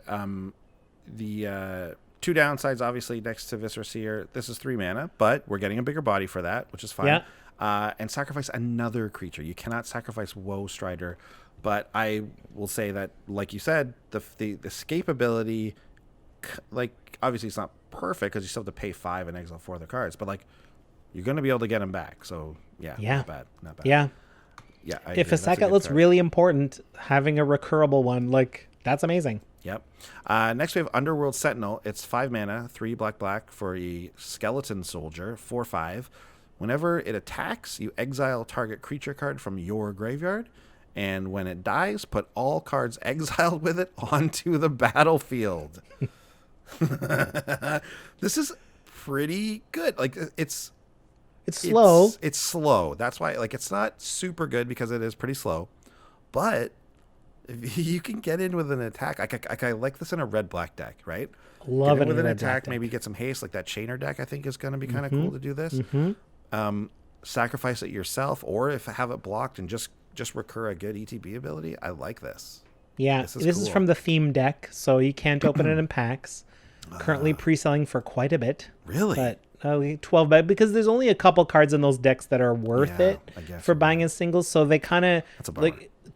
The 2 downsides, obviously, next to Viscera Seer. This is 3 mana, but we're getting a bigger body for that, which is fine. Yeah. And sacrifice another creature. You cannot sacrifice Woe Strider, but I will say that, like you said, the escapability, obviously it's not perfect because you still have to pay 5 and exile 4 other cards, but you're going to be able to get them back. So yeah. Not bad. Yeah. Yeah. If a sack outlet's really important, having a recurable one, that's amazing. Yep. Next we have Underworld Sentinel. It's 5 mana, 3 black for a skeleton soldier, 4/5. Whenever it attacks, you exile target creature card from your graveyard, and when it dies, put all cards exiled with it onto the battlefield. This is pretty good. It's slow. It's slow. That's why it's not super good because it is pretty slow, but you can get in with an attack. I like this in a red-black deck, right? Love it with an attack. Maybe get some haste, like that Chainer deck. I think is going to be kind of cool to do this. Sacrifice it yourself, or if I have it blocked and just recur a good ETB ability. I like this. Yeah, this is from the theme deck, so you can't open it in packs. Currently pre-selling for quite a bit. Really? But 12 bet because there's only a couple cards in those decks that are worth it for buying as singles. So they kind of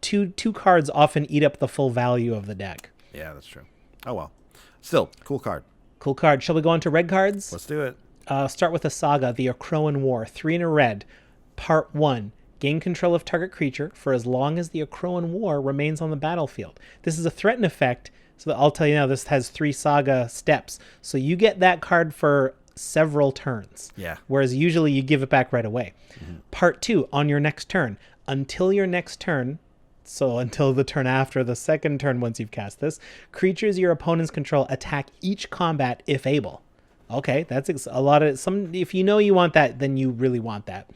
two cards often eat up the full value of the deck. Yeah, that's true. Oh well, still cool card. Cool card. Shall we go on to red cards? Let's do it. Start with the Saga, the Akroan War, 3 in a red. Part 1. Gain control of target creature for as long as the Akroan War remains on the battlefield. This is a threaten effect, so I'll tell you now, this has 3 Saga steps. So you get that card for several turns. Yeah. Whereas usually you give it back right away. Part 2, on your next turn. Until your next turn, so until the turn after the second turn once you've cast this, creatures your opponents control attack each combat if able. Okay, that's a lot of if you know you want that, then you really want that.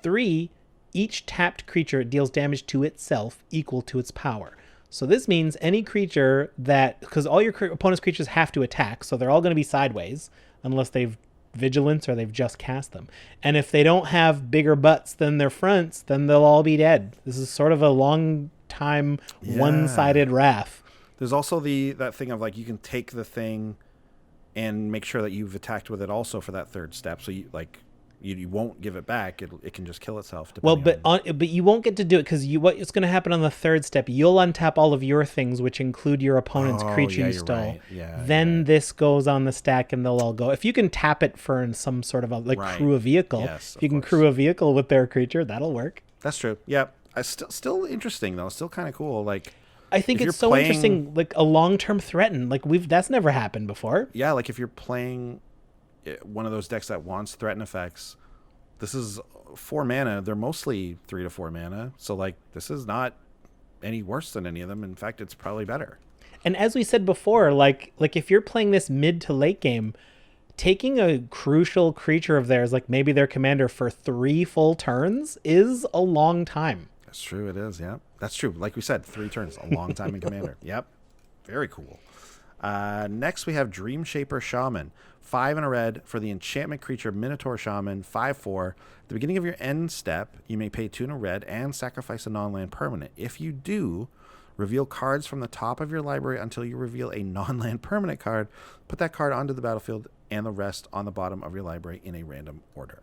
3, each tapped creature deals damage to itself equal to its power. So this means any creature because all your opponent's creatures have to attack, so they're all going to be sideways unless they've vigilance or they've just cast them. And if they don't have bigger butts than their fronts, then they'll all be dead. This is sort of a long time one-sided wrath. There's also that thing of you can take the thing and make sure that you've attacked with it also for that third step. So you won't give it back. It can just kill itself. Well, but you won't get to do it because what's going to happen on the third step? You'll untap all of your things, which include your opponent's creature you stole. Right. Yeah, then this goes on the stack, and they'll all go. If you can tap it for some sort of crew a vehicle, yes, if you can crew a vehicle with their creature, that'll work. That's true. Yeah, still interesting though. Still kind of cool. I think it's so interesting. A long-term threaten. That's never happened before. Yeah, if you're playing one of those decks that wants threaten effects, this is 4 mana. They're mostly 3 to 4 mana. So this is not any worse than any of them. In fact, it's probably better. And as we said before, if you're playing this mid to late game, taking a crucial creature of theirs, maybe their commander, for 3 full turns is a long time. That's true. It is. Yeah, that's true. Like we said, 3 turns, a long time in Commander. Yep. Very cool. Next, we have Dream Shaper Shaman. 5 in a red for the enchantment creature Minotaur Shaman, 5/4. At the beginning of your end step, you may pay 2 in a red and sacrifice a non-land permanent. If you do, reveal cards from the top of your library until you reveal a non-land permanent card. Put that card onto the battlefield and the rest on the bottom of your library in a random order.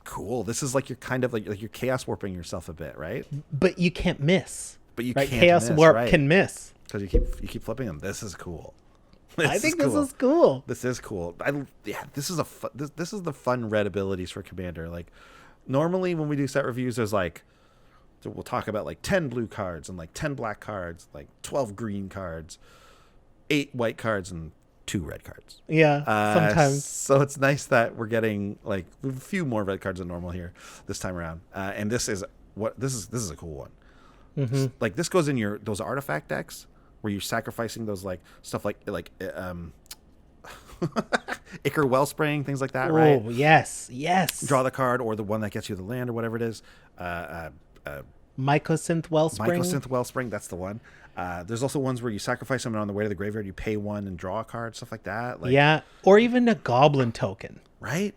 Cool. This is you're kind of you're chaos warping yourself a bit, right? But you can't miss. But you can't chaos miss, warp right? Can miss because you keep flipping them. This is cool. I think this is cool. This is cool. This is this is the fun red abilities for Commander. Normally when we do set reviews, there's we'll talk about 10 blue cards and 10 black cards, 12 green cards, 8 white cards, and 2 red cards. Yeah, sometimes. So it's nice that we're getting like a few more red cards than normal here this time around. And this is a cool one. Mm-hmm. Like this goes in those artifact decks where you're sacrificing those like stuff like Ichor Wellspring, things like that, right? Oh, yes. Draw the card, or the one that gets you the land, or whatever it is. Mycosynth Wellspring. That's the one. There's also ones where you sacrifice them, and on the way to the graveyard, you pay 1 and draw a card, stuff like that. Like, yeah, or even a goblin token. Right?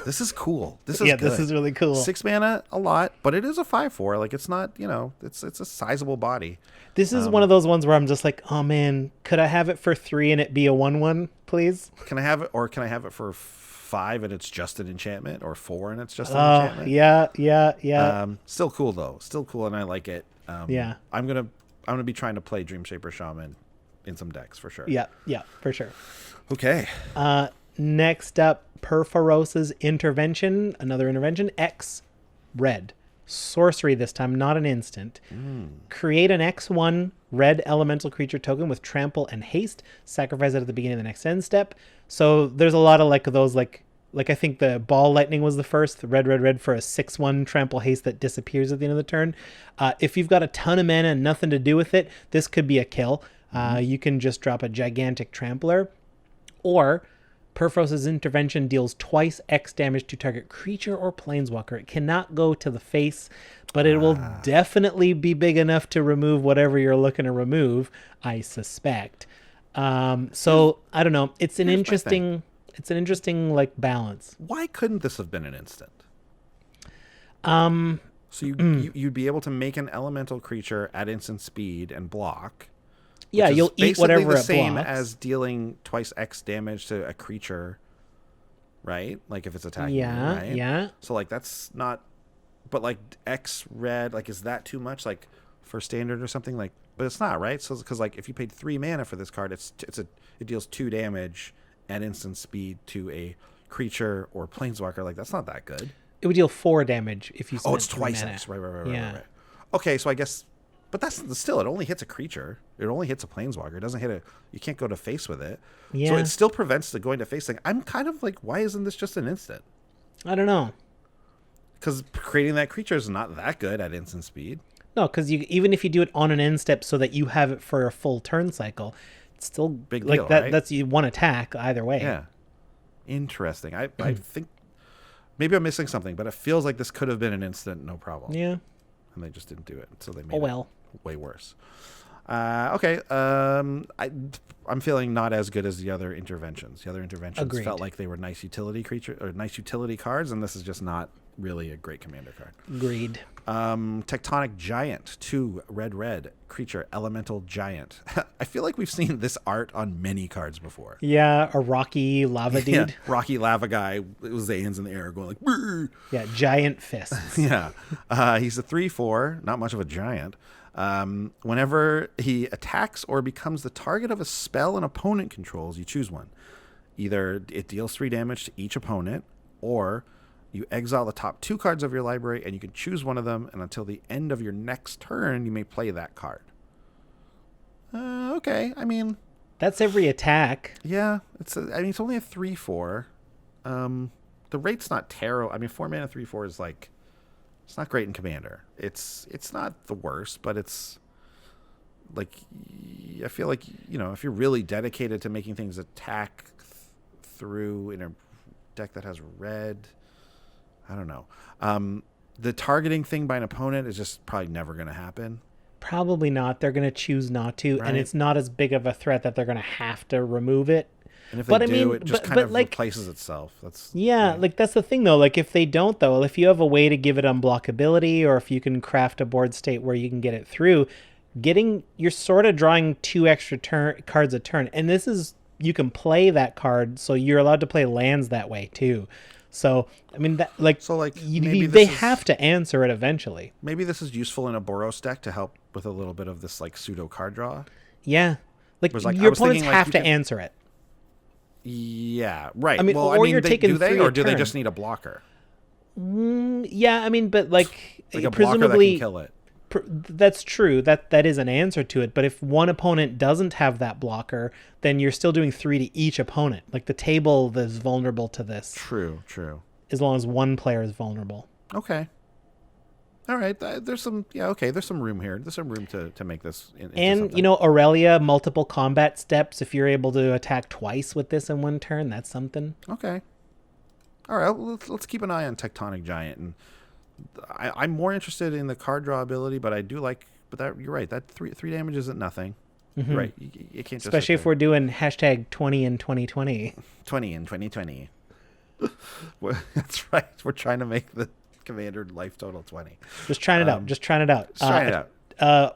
This is cool. This is good. This is really cool. 6 mana, a lot, but it is a 5/4. Like, it's not, it's a sizable body. This is one of those ones where I'm just like, oh man, could I have it for 3 and it be a 1/1, please? Can I have it, or can I have it for 5 and it's just an enchantment, or 4 and it's just an enchantment? Yeah. Still cool though. Still cool, and I like it. Yeah. I'm gonna be trying to play Dreamshaper Shaman in some decks for sure. Yeah, for sure. Okay. Next up, Perforos's Intervention, another intervention, X red. Sorcery this time, not an instant. Create an X1 red elemental creature token with trample and haste. Sacrifice it at the beginning of the next end step. So there's a lot of like those like I think the Ball Lightning was the first, red for a 6/1 trample haste that disappears at the end of the turn. If you've got a ton of mana and nothing to do with it, this could be a kill. You can just drop a gigantic trampler, or Perforos's Intervention deals twice X damage to target creature or planeswalker. It cannot go to the face, but it will definitely be big enough to remove whatever you're looking to remove, I suspect. So I don't know. It's an interesting like balance. Why couldn't this have been an instant? So you'd be able to make an elemental creature at instant speed and block. Yeah, you'll eat whatever the it same blocks. as dealing twice X damage to a creature, right? Like if it's attacking you, right? Yeah. So like that's not, but like X red, like is that too much? Like for standard or something? Like, but it's not, right? So because like if you paid 3 mana for this card, it deals 2 damage at instant speed to a creature or planeswalker. Like that's not that good. It would deal 4 damage if you spent it's twice 3 mana. X, right. Okay, so I guess. But that's still, it only hits a creature. It only hits a planeswalker. It doesn't hit you can't go to face with it. Yeah. So it still prevents the going to face thing. I'm kind of like, why isn't this just an instant? I don't know. Because creating that creature is not that good at instant speed. No, because even if you do it on an end step so that you have it for a full turn cycle, it's still big like deal, that. Right? That's one attack either way. Yeah. Interesting. I think maybe I'm missing something, but it feels like this could have been an instant, no problem. Yeah. And they just didn't do it. So they made it way worse. Okay. I'm feeling not as good as the other interventions. The other interventions Agreed. felt like they were nice utility creature or nice utility cards, and this is just not really a great commander card. Agreed. Tectonic Giant, 2 red creature, elemental giant. I feel like we've seen this art on many cards before. Yeah, a rocky lava dude. Yeah, rocky lava guy with his hands in the air going like, "Brr." Yeah, giant fists. Yeah. He's a 3/4, not much of a giant. Whenever he attacks or becomes the target of a spell an opponent controls, you choose one. Either it deals 3 damage to each opponent, or you exile the top 2 cards of your library and you can choose one of them, and until the end of your next turn, you may play that card. Okay. I mean, that's every attack. Yeah. It's only a 3/4. The rate's not terrible. I mean, 4 mana 3/4 is like, it's not great in Commander. It's not the worst, but it's like, I feel like, if you're really dedicated to making things attack through in a deck that has red, I don't know. The targeting thing by an opponent is just probably never going to happen. Probably not. They're going to choose not to, right. And it's not as big of a threat that they're going to have to remove it. And if they do, it just kind of replaces itself. That's that's the thing though. Like if they don't though, if you have a way to give it unblockability, or if you can craft a board state where you can get it through, you're sort of drawing 2 extra cards a turn, and this is, you can play that card, so you're allowed to play lands that way too. So I mean they have to answer it eventually. Maybe this is useful in a Boros deck to help with a little bit of this like pseudo card draw. Yeah, your opponents have to answer it. Yeah, right. I mean, you're taking do they, 3 or a do they turn. just need a blocker? Yeah, I mean, but like a presumably blocker that can kill it. That's true. That is an answer to it. But if one opponent doesn't have that blocker, then you're still doing 3 to each opponent. Like the table is vulnerable to this. True. As long as one player is vulnerable. Okay. All right. There's some there's some room here. There's some room to make this into And something. Aurelia, multiple combat steps. If you're able to attack twice with this in one turn, that's something. Okay. All right. Let's keep an eye on Tectonic Giant, and I'm more interested in the card draw ability, but I do like. But that you're right. That three damage isn't nothing. Mm-hmm. Right. You can't just especially if we're doing hashtag 20 in 2020. 20 in 2020. That's right. We're trying to make the Commander life total 20. Just trying it out. Just trying it out.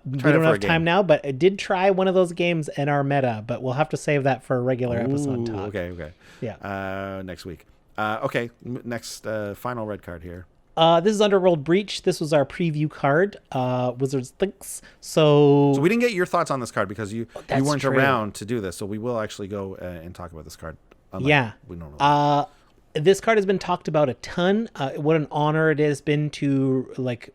We don't have time now, but I did try one of those games in our meta, but we'll have to save that for a regular episode talk. Okay. Yeah. Next week. Okay. Next, final red card here. This is Underworld Breach. This was our preview card. Wizards Thinks. So we didn't get your thoughts on this card because you weren't true. around to do this. So we will actually go and talk about this card. Yeah. We don't know. This card has been talked about a ton. What an honor it has been to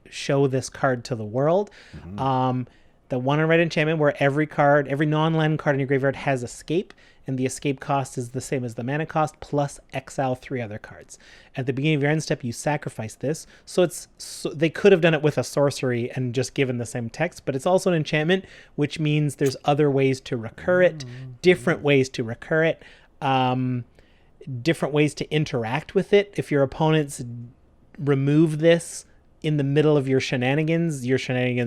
show this card to the world. Mm-hmm. The 1 red enchantment where every non-land card in your graveyard has escape, and the escape cost is the same as the mana cost plus exile 3 other cards. At the beginning of your end step, you sacrifice this. So they could have done it with a sorcery and just given the same text, but it's also an enchantment, which means there's other ways to recur it, different ways to recur it. Different ways to interact with it. If your opponents remove this in the middle of your shenanigans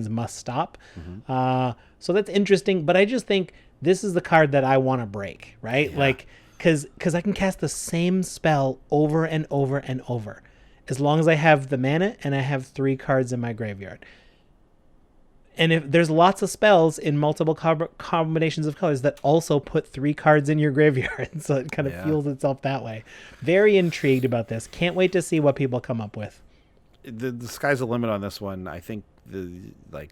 must stop. Mm-hmm. So that's interesting, but I just think this is the card that I want to break, right? Yeah. Because I can cast the same spell over and over and over, as long as I have the mana and I have 3 cards in my graveyard. And if there's lots of spells in multiple combinations of colors that also put 3 cards in your graveyard, so it kind of fuels itself that way. Very intrigued about this. Can't wait to see what people come up with. The sky's the limit on this one. I think the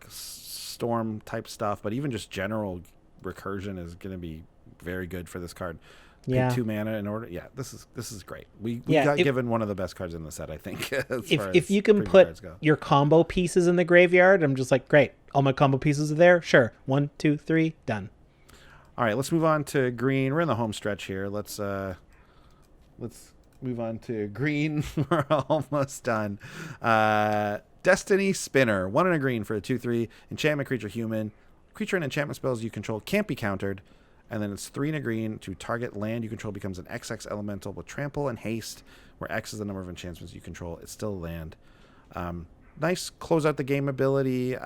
storm type stuff, but even just general recursion is going to be very good for this card. Pay 2 mana in order. Yeah, this is great. We got given one of the best cards in the set, I think. If you can put your combo pieces in the graveyard, I'm just like, great. All my combo pieces are there. Sure. 1, 2, 3, done. All right, let's move on to green. We're in the home stretch here. Let's move on to green. We're almost done. Destiny Spinner. 1 and a green for a 2/3 enchantment creature human. Creature and enchantment spells you control can't be countered. And then it's 3 and a green to target land you control becomes an XX elemental with trample and haste, where X is the number of enchantments you control. It's still land. Nice close out the game ability.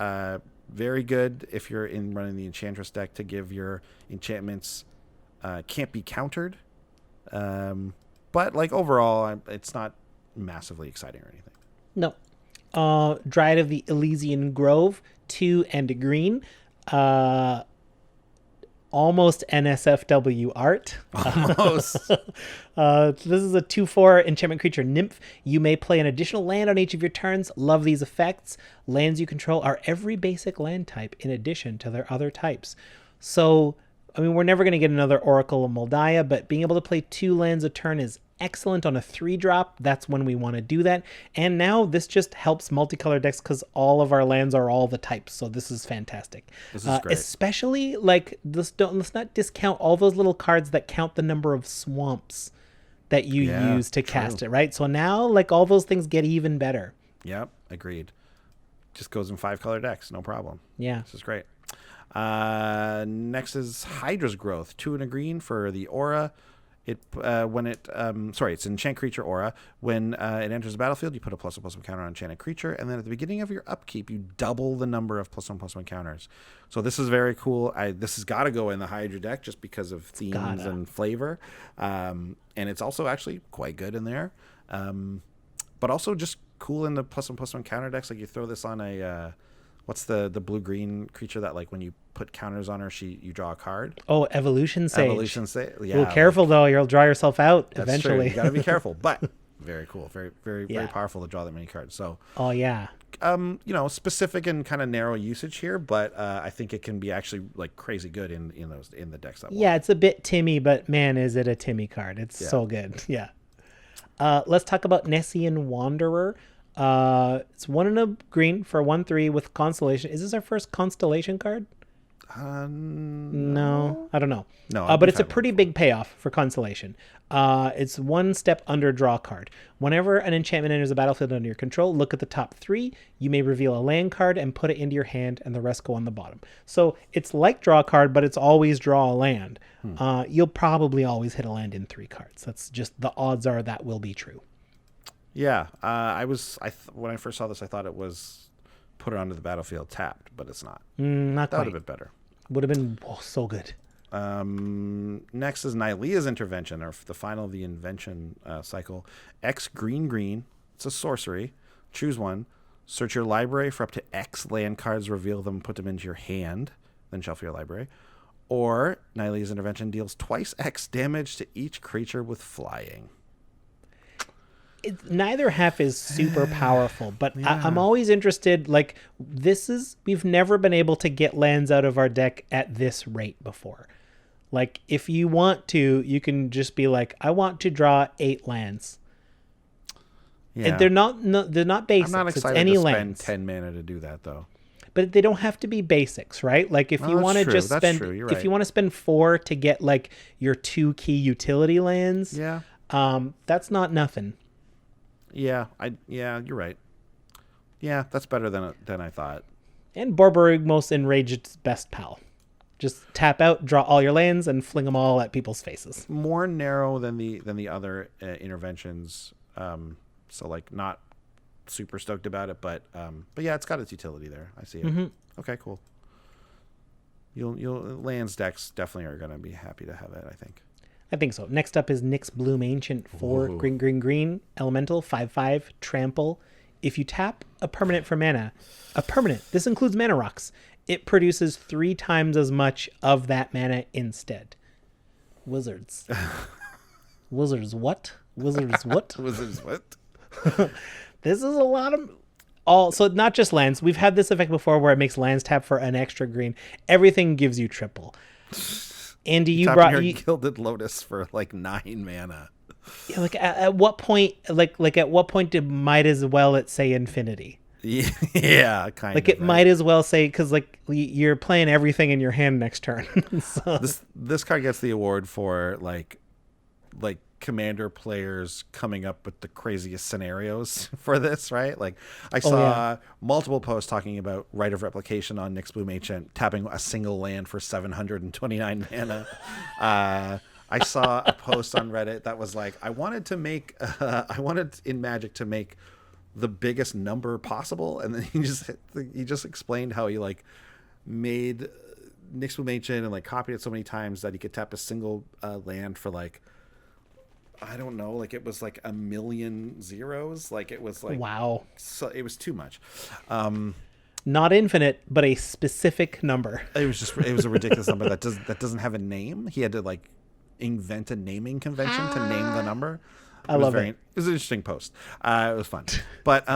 Very good if you're running the Enchantress deck to give your enchantments can't be countered. But overall, it's not massively exciting or anything. No. Dryad of the Elysian Grove, 2 and a green. Almost NSFW art. Almost. This is a 2/4 enchantment creature nymph. You may play an additional land on each of your turns. Love these effects. Lands you control are every basic land type in addition to their other types. So, we're never going to get another Oracle of Moldiah, but being able to play 2 lands a turn is excellent on a 3-drop. That's when we want to do that. And now this just helps multicolor decks because all of our lands are all the types. So this is fantastic. This is great. Especially let's not discount all those little cards that count the number of swamps that you use to cast it, right? So now all those things get even better. Yep, agreed. Just goes in 5-color decks, no problem. Yeah. This is great. Next is Hydra's Growth, 2 and a green for the aura. It's an enchant creature aura. When it enters the battlefield, you put a +1/+1 counter on enchanted creature, and then at the beginning of your upkeep, you double the number of +1/+1 counters. So this is very cool. This has got to go in the Hydra deck just because of themes and flavor, and it's also actually quite good in there. But also just cool in the +1/+1 counter decks. You throw this on a what's the blue-green creature that when you put counters on her, you draw a card? Oh, Evolution Sage. Evolution Sage. Yeah. Well, careful though, you'll draw yourself out That's eventually. True. You gotta be careful, but very cool, very, very, very powerful to draw that many cards. So. Oh yeah. Specific and kind of narrow usage here, but I think it can be actually crazy good in the decks that. Yeah, it's a bit Timmy, but man, is it a Timmy card? It's so good. Yeah. Let's talk about Nessian Wanderer. It's 1 and a green for 1/3 with Constellation. Is this our first Constellation card? No, I don't know. No, but it's a pretty big payoff for Constellation. It's 1 step under draw card. Whenever an enchantment enters the battlefield under your control, look at the top 3. You may reveal a land card and put it into your hand, and the rest go on the bottom. So it's like draw card, but it's always draw a land. You'll probably always hit a land in 3 cards. That's just the odds are that will be true. Yeah, when I first saw this, I thought it was put it onto the battlefield tapped, but it's not. Not That quite. would have been better. Would have been so good. Next is Nylea's Intervention, or the final of the invention cycle. X green. It's a sorcery. Choose one. Search your library for up to X land cards, reveal them, put them into your hand, then shuffle your library. Or Nylea's Intervention deals twice X damage to each creature with flying. Neither half is super powerful, but Yeah. I'm always interested. Like, we've never been able to get lands out of our deck at this rate before. Like, if you want to, you can just be like, I want to draw 8 lands. Yeah. And they're not basics. I'm not It's excited any to spend lands. 10 mana to do that, though. But they don't have to be basics, right? Like, if you that's want to true. just That's spend, true. You're if right. you want to spend 4 to get like your 2 key utility lands, Yeah. that's not nothing. Yeah, you're right. Yeah, that's better than I thought. And Borborygmos Enraged's best pal. Just tap out, draw all your lands, and fling them all at people's faces. More narrow than the other interventions. So like not super stoked about it, but yeah, it's got its utility there. I see it. Mm-hmm. Okay, cool. You'll lands decks definitely are gonna be happy to have it, I think. I think so. Next up is Nyx Bloom Ancient 4 Ooh. green elemental 5/5 trample. If you tap a permanent for mana, this includes mana rocks, it produces 3 times as much of that mana instead. Wizards. Wizards what? Wizards what? Wizards what? This is a lot of so not just lands. We've had this effect before where it makes lands tap for an extra green. Everything gives you triple. Andy, you Tapping brought your you, Gilded Lotus for like 9 mana. yeah, like at what point at what point did might as well it say infinity? Yeah, kind Like of. it might as well say, because like you're playing everything in your hand next turn. So This card gets the award for like commander players coming up with the craziest scenarios for this, right? Like I saw multiple posts talking about Rite of Replication on Nyx Bloom Ancient tapping a single land for 729 mana. I saw a post on Reddit that was like, I wanted in Magic to make the biggest number possible, and then he just explained how he like made Nyx Bloom Ancient and like copied it so many times that he could tap a single land for like, I don't know, like it was like 1,000,000 zeros. Like it was like, wow, so it was too much. not infinite, but a specific number. It was a ridiculous number that doesn't have a name. He had to like invent a naming convention to name the number. I love it. It was an interesting post. It was fun, but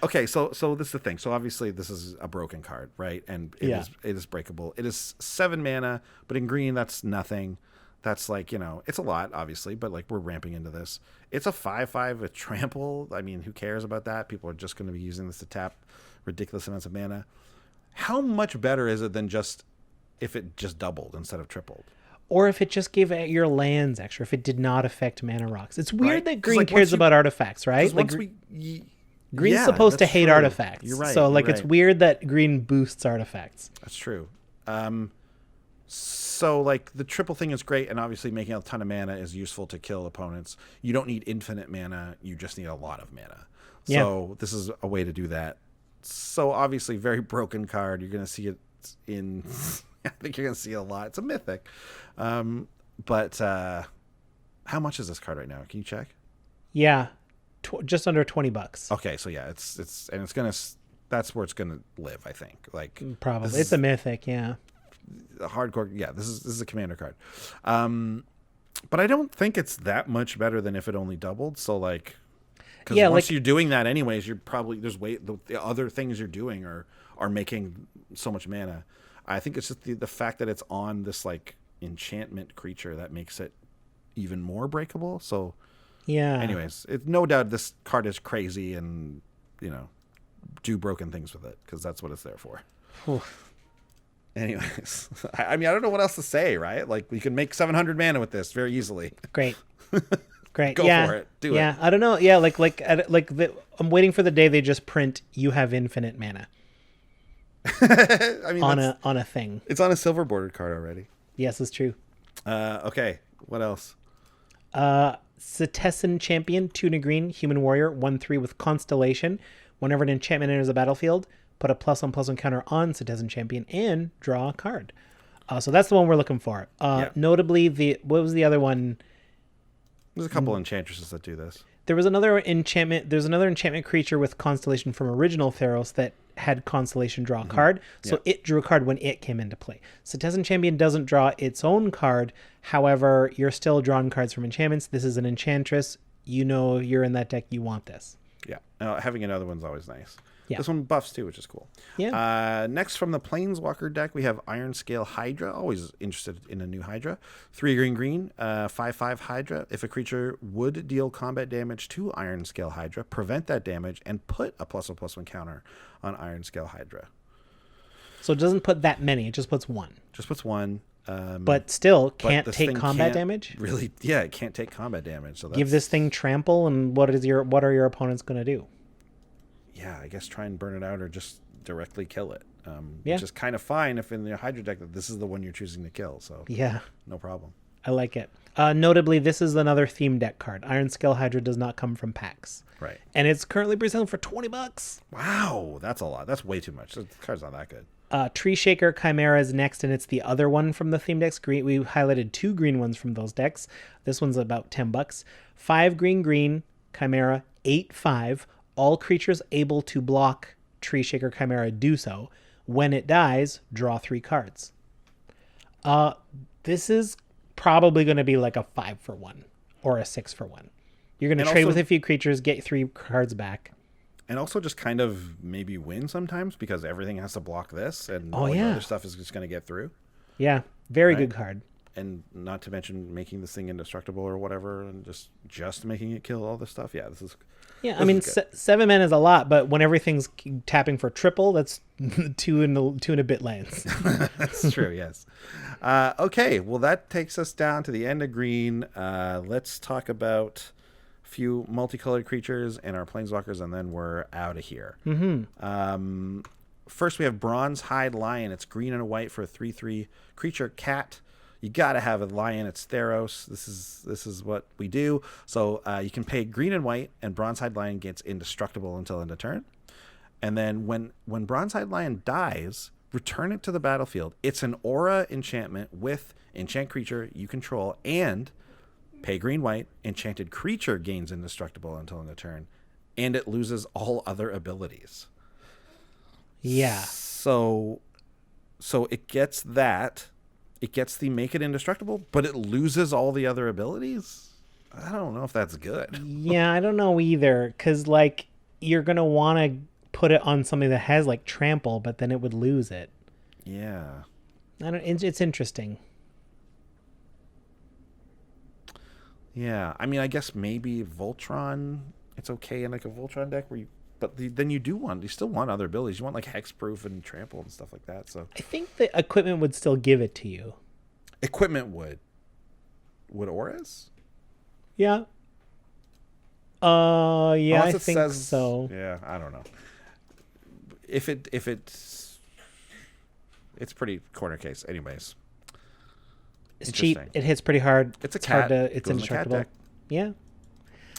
okay. So this is the thing. So obviously this is a broken card, right? And it is breakable. It is 7 mana, but in green that's nothing. That's like, it's a lot, obviously, but like we're ramping into this. It's a 5/5 with trample. I mean, who cares about that? People are just going to be using this to tap ridiculous amounts of mana. How much better is it than just if it just doubled instead of tripled? Or if it just gave your lands extra, if it did not affect mana rocks. It's weird Right? that green like, cares about artifacts, right? Like green's yeah, supposed to that's hate true. artifacts. You're right. So like you're it's right. weird that green boosts artifacts. That's true. So like the triple thing is great, and obviously making a ton of mana is useful to kill opponents. You don't need infinite mana, you just need a lot of mana. So this is a way to do that. So obviously very broken card. You're going to see it in I think you're going to see it a lot. It's a mythic. But how much is this card right now? Can you check? Yeah. Just under $20. Okay, so yeah, it's going to that's where it's going to live, I think. Like Probably. It's a mythic, yeah. A hardcore, yeah, this is a commander card. But I don't think it's that much better than if it only doubled. So like, because once you're doing that anyways, you're probably the other things you're doing are making so much mana. I think it's just the fact that it's on this like enchantment creature that makes it even more breakable. So Yeah. Anyways, it's no doubt this card is crazy and, do broken things with it because that's what it's there for. Whew. Anyways, I mean, I don't know what else to say, right? Like, we can make 700 mana with this very easily. Great. Great. Go yeah. for it. Do it. Yeah. I don't know. Yeah. I'm waiting for the day they just print "You have infinite mana" I mean, on a thing. it's on a silver bordered card already. Yes, it's true. Okay. What else? Citizen Champion, 2 and a green, human warrior, 1/3 with Constellation. Whenever an enchantment enters the battlefield, put a +1/+1 counter on Citizen Champion and draw a card. So that's the one we're looking for. Yeah. Notably, what was the other one? There's a couple enchantresses that do this. There was another enchantment. There's another enchantment creature with Constellation from original Theros that had Constellation draw a card. So it drew a card when it came into play. Citizen Champion doesn't draw its own card. However, you're still drawing cards from enchantments. This is an enchantress. You're in that deck. You want this. Yeah. Having another one's always nice. Yeah. This one buffs too, which is cool. Yeah. Next from the Planeswalker deck, we have Iron Scale Hydra. Always interested in a new Hydra. 3 green, 5/5 Hydra. If a creature would deal combat damage to Iron Scale Hydra, prevent that damage and put a +1/+1 counter on Iron Scale Hydra. So it doesn't put that many. It just puts one. Just puts one. But still but can't this take thing combat can't damage. Really, yeah, it can't take combat damage. So Give this thing trample, and what are your opponents going to do? Yeah, I guess try and burn it out or just directly kill it. Yeah. Which is kind of fine if in the Hydra deck that this is the one you're choosing to kill. So Yeah, no problem. I like it. Notably, this is another theme deck card. Iron Scale Hydra does not come from packs. Right. And it's currently pre-selling for $20. Wow, that's a lot. That's way too much. The card's not that good. Tree Shaker Chimera is next, and it's the other one from the theme decks. Green. We highlighted 2 green ones from those decks. This one's about $10. 5 green Chimera, 8/5. All creatures able to block Tree Shaker Chimera do so. When it dies, draw 3 cards. This is probably going to be like a 5-for-1 or a 6-for-1. You're going to trade with a few creatures, get 3 cards back. And also just kind of maybe win sometimes because everything has to block this and Oh, all the yeah. other stuff is just going to get through. Yeah, very Right. good card. And not to mention making this thing indestructible or whatever and just making it kill all this stuff. Yeah, this is... Yeah, I This mean, is good. 7 mana is a lot, but when everything's tapping for triple, that's 2 and a bit lands. That's true, yes. Okay, well, that takes us down to the end of green. Let's talk about a few multicolored creatures and our planeswalkers, and then we're out of here. First, we have Bronze Hide Lion. It's green and a white for a 3/3 creature cat. You got to have a lion. It's Theros. This is what we do. So you can pay green and white, and Bronze-Hide Lion gets indestructible until end of turn. And then when Bronze-Hide Lion dies, return it to the battlefield. It's an aura enchantment with enchant creature you control, and pay green-white. Enchanted creature gains indestructible until end of turn, and it loses all other abilities. Yeah. So it gets that. It gets the make it indestructible, but it loses all the other abilities? I don't know if that's good. Yeah, I don't know either, because, like, you're going to want to put it on something that has, like, trample, but then it would lose it. Yeah. It's interesting. Yeah. I mean, I guess maybe Voltron, it's okay in, like, a Voltron deck where you... But then you still want other abilities. You want, like, hexproof and trample and stuff like that, so... I think the equipment would still give it to you. Equipment would. Would auras? Yeah. Yeah, Unless I it think says, so. Yeah, I don't know. If it's pretty corner case, anyways. It's cheap. It hits pretty hard. It's a hard cat. it's Goes in the cat indestructible. deck. Yeah.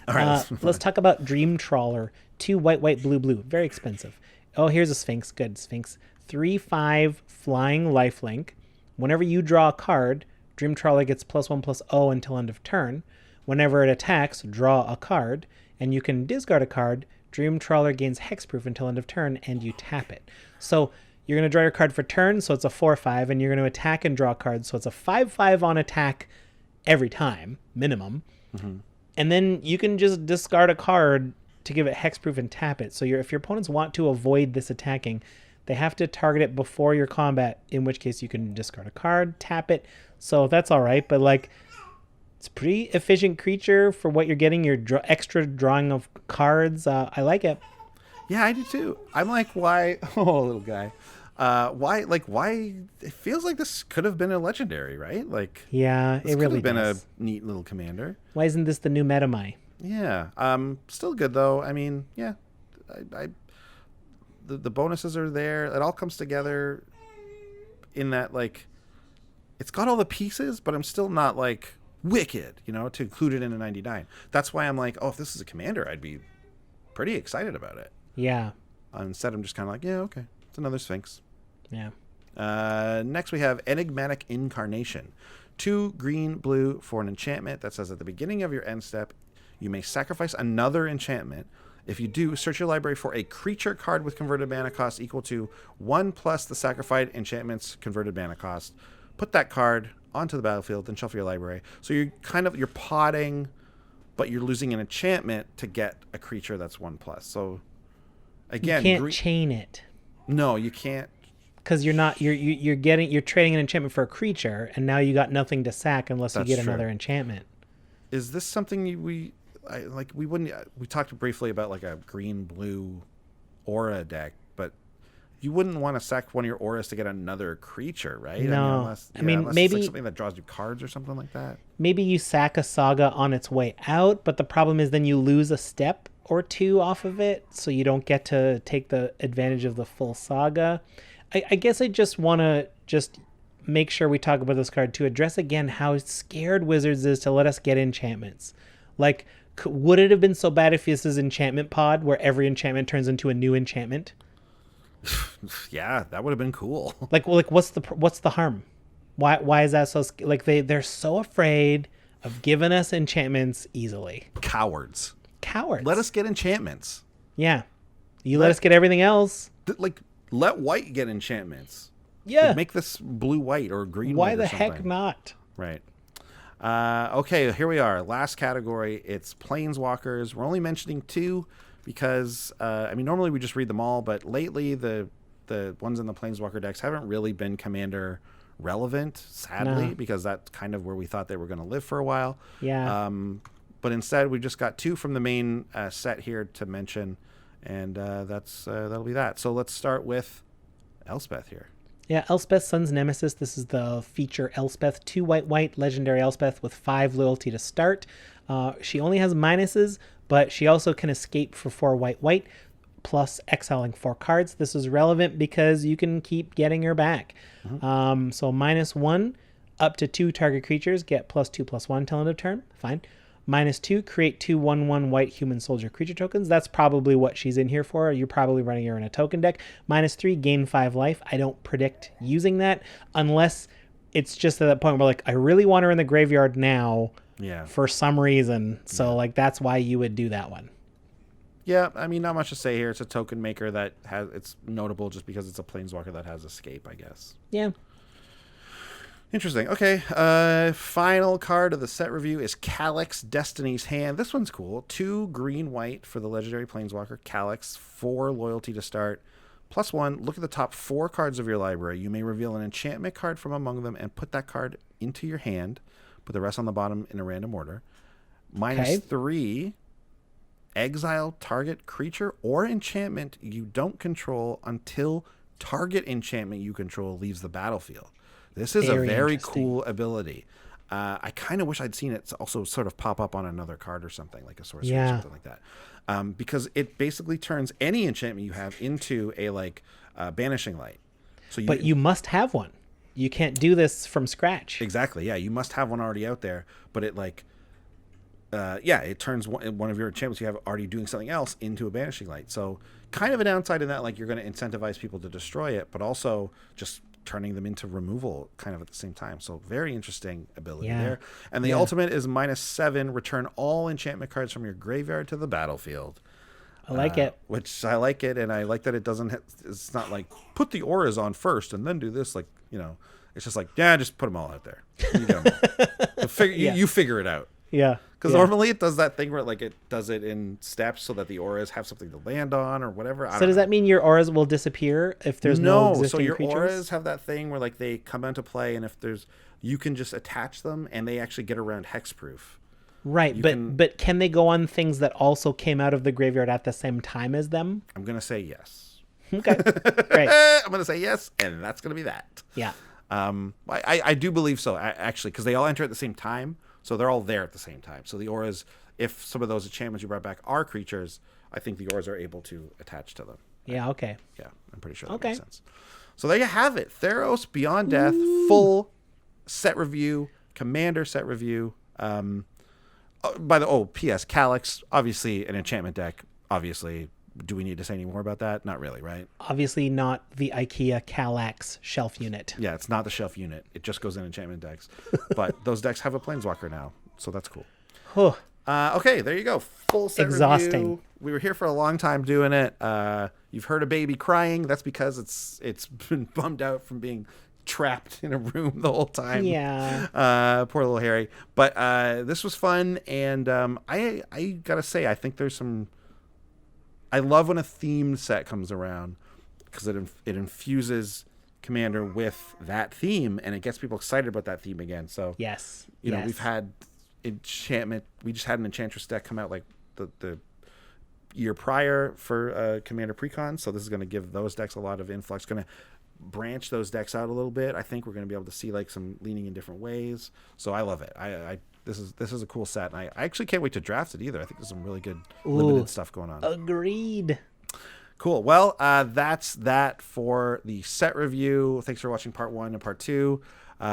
All right, Let's talk about Dream Trawler. 2 white, blue. Very expensive. Oh, here's a Sphinx. Good Sphinx. 3/5 flying lifelink. Whenever you draw a card, Dream Trawler gets +1/+0 until end of turn. Whenever it attacks, draw a card, and you can discard a card. Dream Trawler gains hexproof until end of turn, and you tap it. So you're going to draw your card for turn, so it's a 4/5, and you're going to attack and draw cards, so it's a 5/5 on attack every time, minimum. Mm-hmm. And then you can just discard a card to give it hexproof and tap it. So if your opponents want to avoid this attacking, they have to target it before your combat, in which case you can discard a card, tap it. So that's all right. But, like, It's a pretty efficient creature for what you're getting. Your extra drawing of cards. I like it. Yeah, I do too. I'm like, why? Oh, little guy. Why? It feels like this could have been a legendary, right? Like, Yeah, this it could really have been does. a neat little commander. Why isn't this the new Metamai? Yeah. Still good though. I mean, yeah. The bonuses are there. It all comes together in that, like, it's got all the pieces, but I'm still not like wicked, to include it in a 99. That's why I'm like, oh, if this is a commander, I'd be pretty excited about it. Yeah. Instead, I'm just kind of like, yeah, okay, it's another Sphinx. Yeah. Next, we have Enigmatic Incarnation. 2 green, blue for an enchantment that says at the beginning of your end step, you may sacrifice another enchantment. If you do, search your library for a creature card with converted mana cost equal to 1 plus the sacrificed enchantment's converted mana cost. Put that card onto the battlefield, then shuffle your library. So you're potting, but you're losing an enchantment to get a creature that's 1 plus. So again, you can't chain it. No, you can't. Because you're trading an enchantment for a creature, and now you got nothing to sack unless you get another enchantment. Is this something we talked briefly about, like a green blue aura deck, but you wouldn't want to sack one of your auras to get another creature, right? No, unless maybe it's like something that draws you cards or something like that. Maybe you sack a saga on its way out, but the problem is then you lose a step or 2 off of it, so you don't get to take the advantage of the full saga. I guess I just want to make sure we talk about this card to address again how scared Wizards is to let us get enchantments. Like, would it have been so bad if this is Enchantment Pod, where every enchantment turns into a new enchantment? Yeah, that would have been cool. Like what's the harm? Why is that so? Like they're so afraid of giving us enchantments easily. Cowards. Let us get enchantments. Yeah, let us get everything else. Let white get enchantments. Yeah, make this blue white or green. Why white the heck not? Right. Okay, here we are. Last category. It's planeswalkers. We're only mentioning 2 because normally we just read them all, but lately the ones in the planeswalker decks haven't really been commander relevant, sadly, because that's kind of where we thought they were going to live for a while. Yeah. But instead, we just got 2 from the main set here to mention, and that'll be that. So let's start with Elspeth here. Yeah, Elspeth, Sun's Nemesis. This is the feature Elspeth. 2 white, legendary Elspeth with 5 loyalty to start. She only has minuses, but she also can escape for 4 white, plus exiling 4 cards. This is relevant because you can keep getting her back. Mm-hmm. So -1, up to 2 target creatures get +2/+1 till end of turn. Fine. -2, create 2 1/1 white human soldier creature tokens. That's probably what she's in here for. You're probably running her in a token deck. -3, gain 5 life. I don't predict using that unless it's just at that point where, like, I really want her in the graveyard now for some reason. So, like, that's why you would do that one. Yeah, not much to say here. It's a token maker that it's notable just because it's a planeswalker that has escape, I guess. Yeah. Interesting. Okay. Final card of the set review is Calyx, Destiny's Hand. This one's cool. 2 green-white for the legendary planeswalker Calyx. 4 loyalty to start. +1. Look at the top 4 cards of your library. You may reveal an enchantment card from among them and put that card into your hand. Put the rest on the bottom in a random order. -3. Exile target creature or enchantment you don't control until target enchantment you control leaves the battlefield. This is a very cool ability. I kind of wish I'd seen it also sort of pop up on another card or something, like a sorcery or something like that. Because it basically turns any enchantment you have into a banishing light. But you must have one. You can't do this from scratch. Exactly. Yeah, you must have one already out there. But it it turns one of your enchantments you have already doing something else into a banishing light. So kind of a downside in that, like, you're going to incentivize people to destroy it, but also just turning them into removal kind of at the same time. So very interesting ability there. And the ultimate is -7, return all enchantment cards from your graveyard to the battlefield. I like it. Which I like it, and I like that it doesn't it's not like put the auras on first and then do this, like, it's just like, just put them all out there. You get them all. You figure it out. Yeah. Because Yeah. normally it does that thing where like it does it in steps so that the auras have something to land on or whatever. So does that mean your auras will disappear if there's no existing so your creatures? auras have that thing where like they come into play, and if there's, you can just attach them, and they actually get around hexproof. Right, but can they go on things that also came out of the graveyard at the same time as them? I'm gonna say yes. Okay, great. I'm gonna say yes, and that's gonna be that. Yeah. I do believe so, actually, because they all enter at the same time, so they're all there at the same time. So the auras, if some of those enchantments you brought back are creatures, I think the auras are able to attach to them. Yeah, okay. Yeah, I'm pretty sure that makes sense. So there you have it. Theros Beyond Death, full set review, commander set review. P.S. Calyx, obviously an enchantment deck. Obviously, do we need to say any more about that? Not really, right? Obviously not the IKEA Kallax shelf unit. Yeah, it's not the shelf unit. It just goes in enchantment decks. But those decks have a planeswalker now, so that's cool. Okay, there you go. Full set Exhausting. review. We were here for a long time doing it. You've heard a baby crying. That's because it's been bummed out from being trapped in a room the whole time. Yeah. Poor little Harry. But this was fun, and I gotta say, I think there's some. I love when a themed set comes around because it infuses Commander with that theme, and it gets people excited about that theme again. So Yes. you know, we've had enchantment. We just had an Enchantress deck come out like the year prior for Commander Precon, so this is going to give those decks a lot of influx. Going to branch those decks out a little bit. I think we're going to be able to see like some leaning in different ways. So I love it. This is a cool set, and I actually can't wait to draft it either. I think there's some really good limited stuff going on. Agreed. Cool. Well, that's that for the set review. Thanks for watching part 1 and part 2. We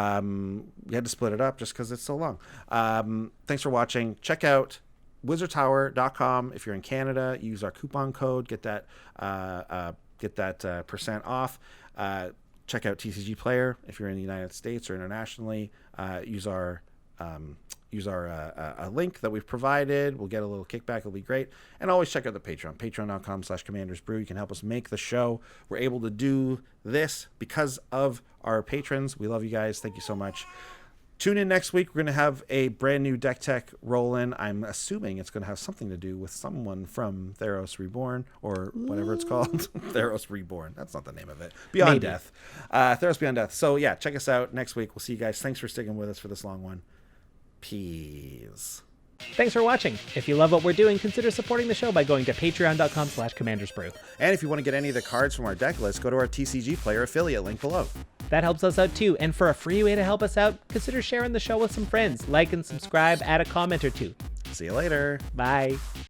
had to split it up just because it's so long. Thanks for watching. Check out wizardtower.com if you're in Canada. Use our coupon code. Get that % off. Check out TCGplayer if you're in the United States or internationally. Use our a link that we've provided. We'll get a little kickback. It'll be great. And always check out the Patreon, patreon.com/commandersbrew. You can help us make the show. We're able to do this because of our patrons. We love you guys. Thank you so much. Tune in next week. We're going to have a brand new deck tech roll in. I'm assuming it's going to have something to do with someone from Theros Reborn or whatever it's called. Theros Reborn. That's not the name of it. Beyond Death. Theros Beyond Death. So yeah, check us out next week. We'll see you guys. Thanks for sticking with us for this long one. Peace. Thanks for watching. If you love what we're doing, consider supporting the show by going to patreon.com/commandersbrew. And if you want to get any of the cards from our deck list, go to our TCGplayer affiliate link below. That helps us out too. And for a free way to help us out, consider sharing the show with some friends. Like and subscribe, add a comment or two. See you later. Bye.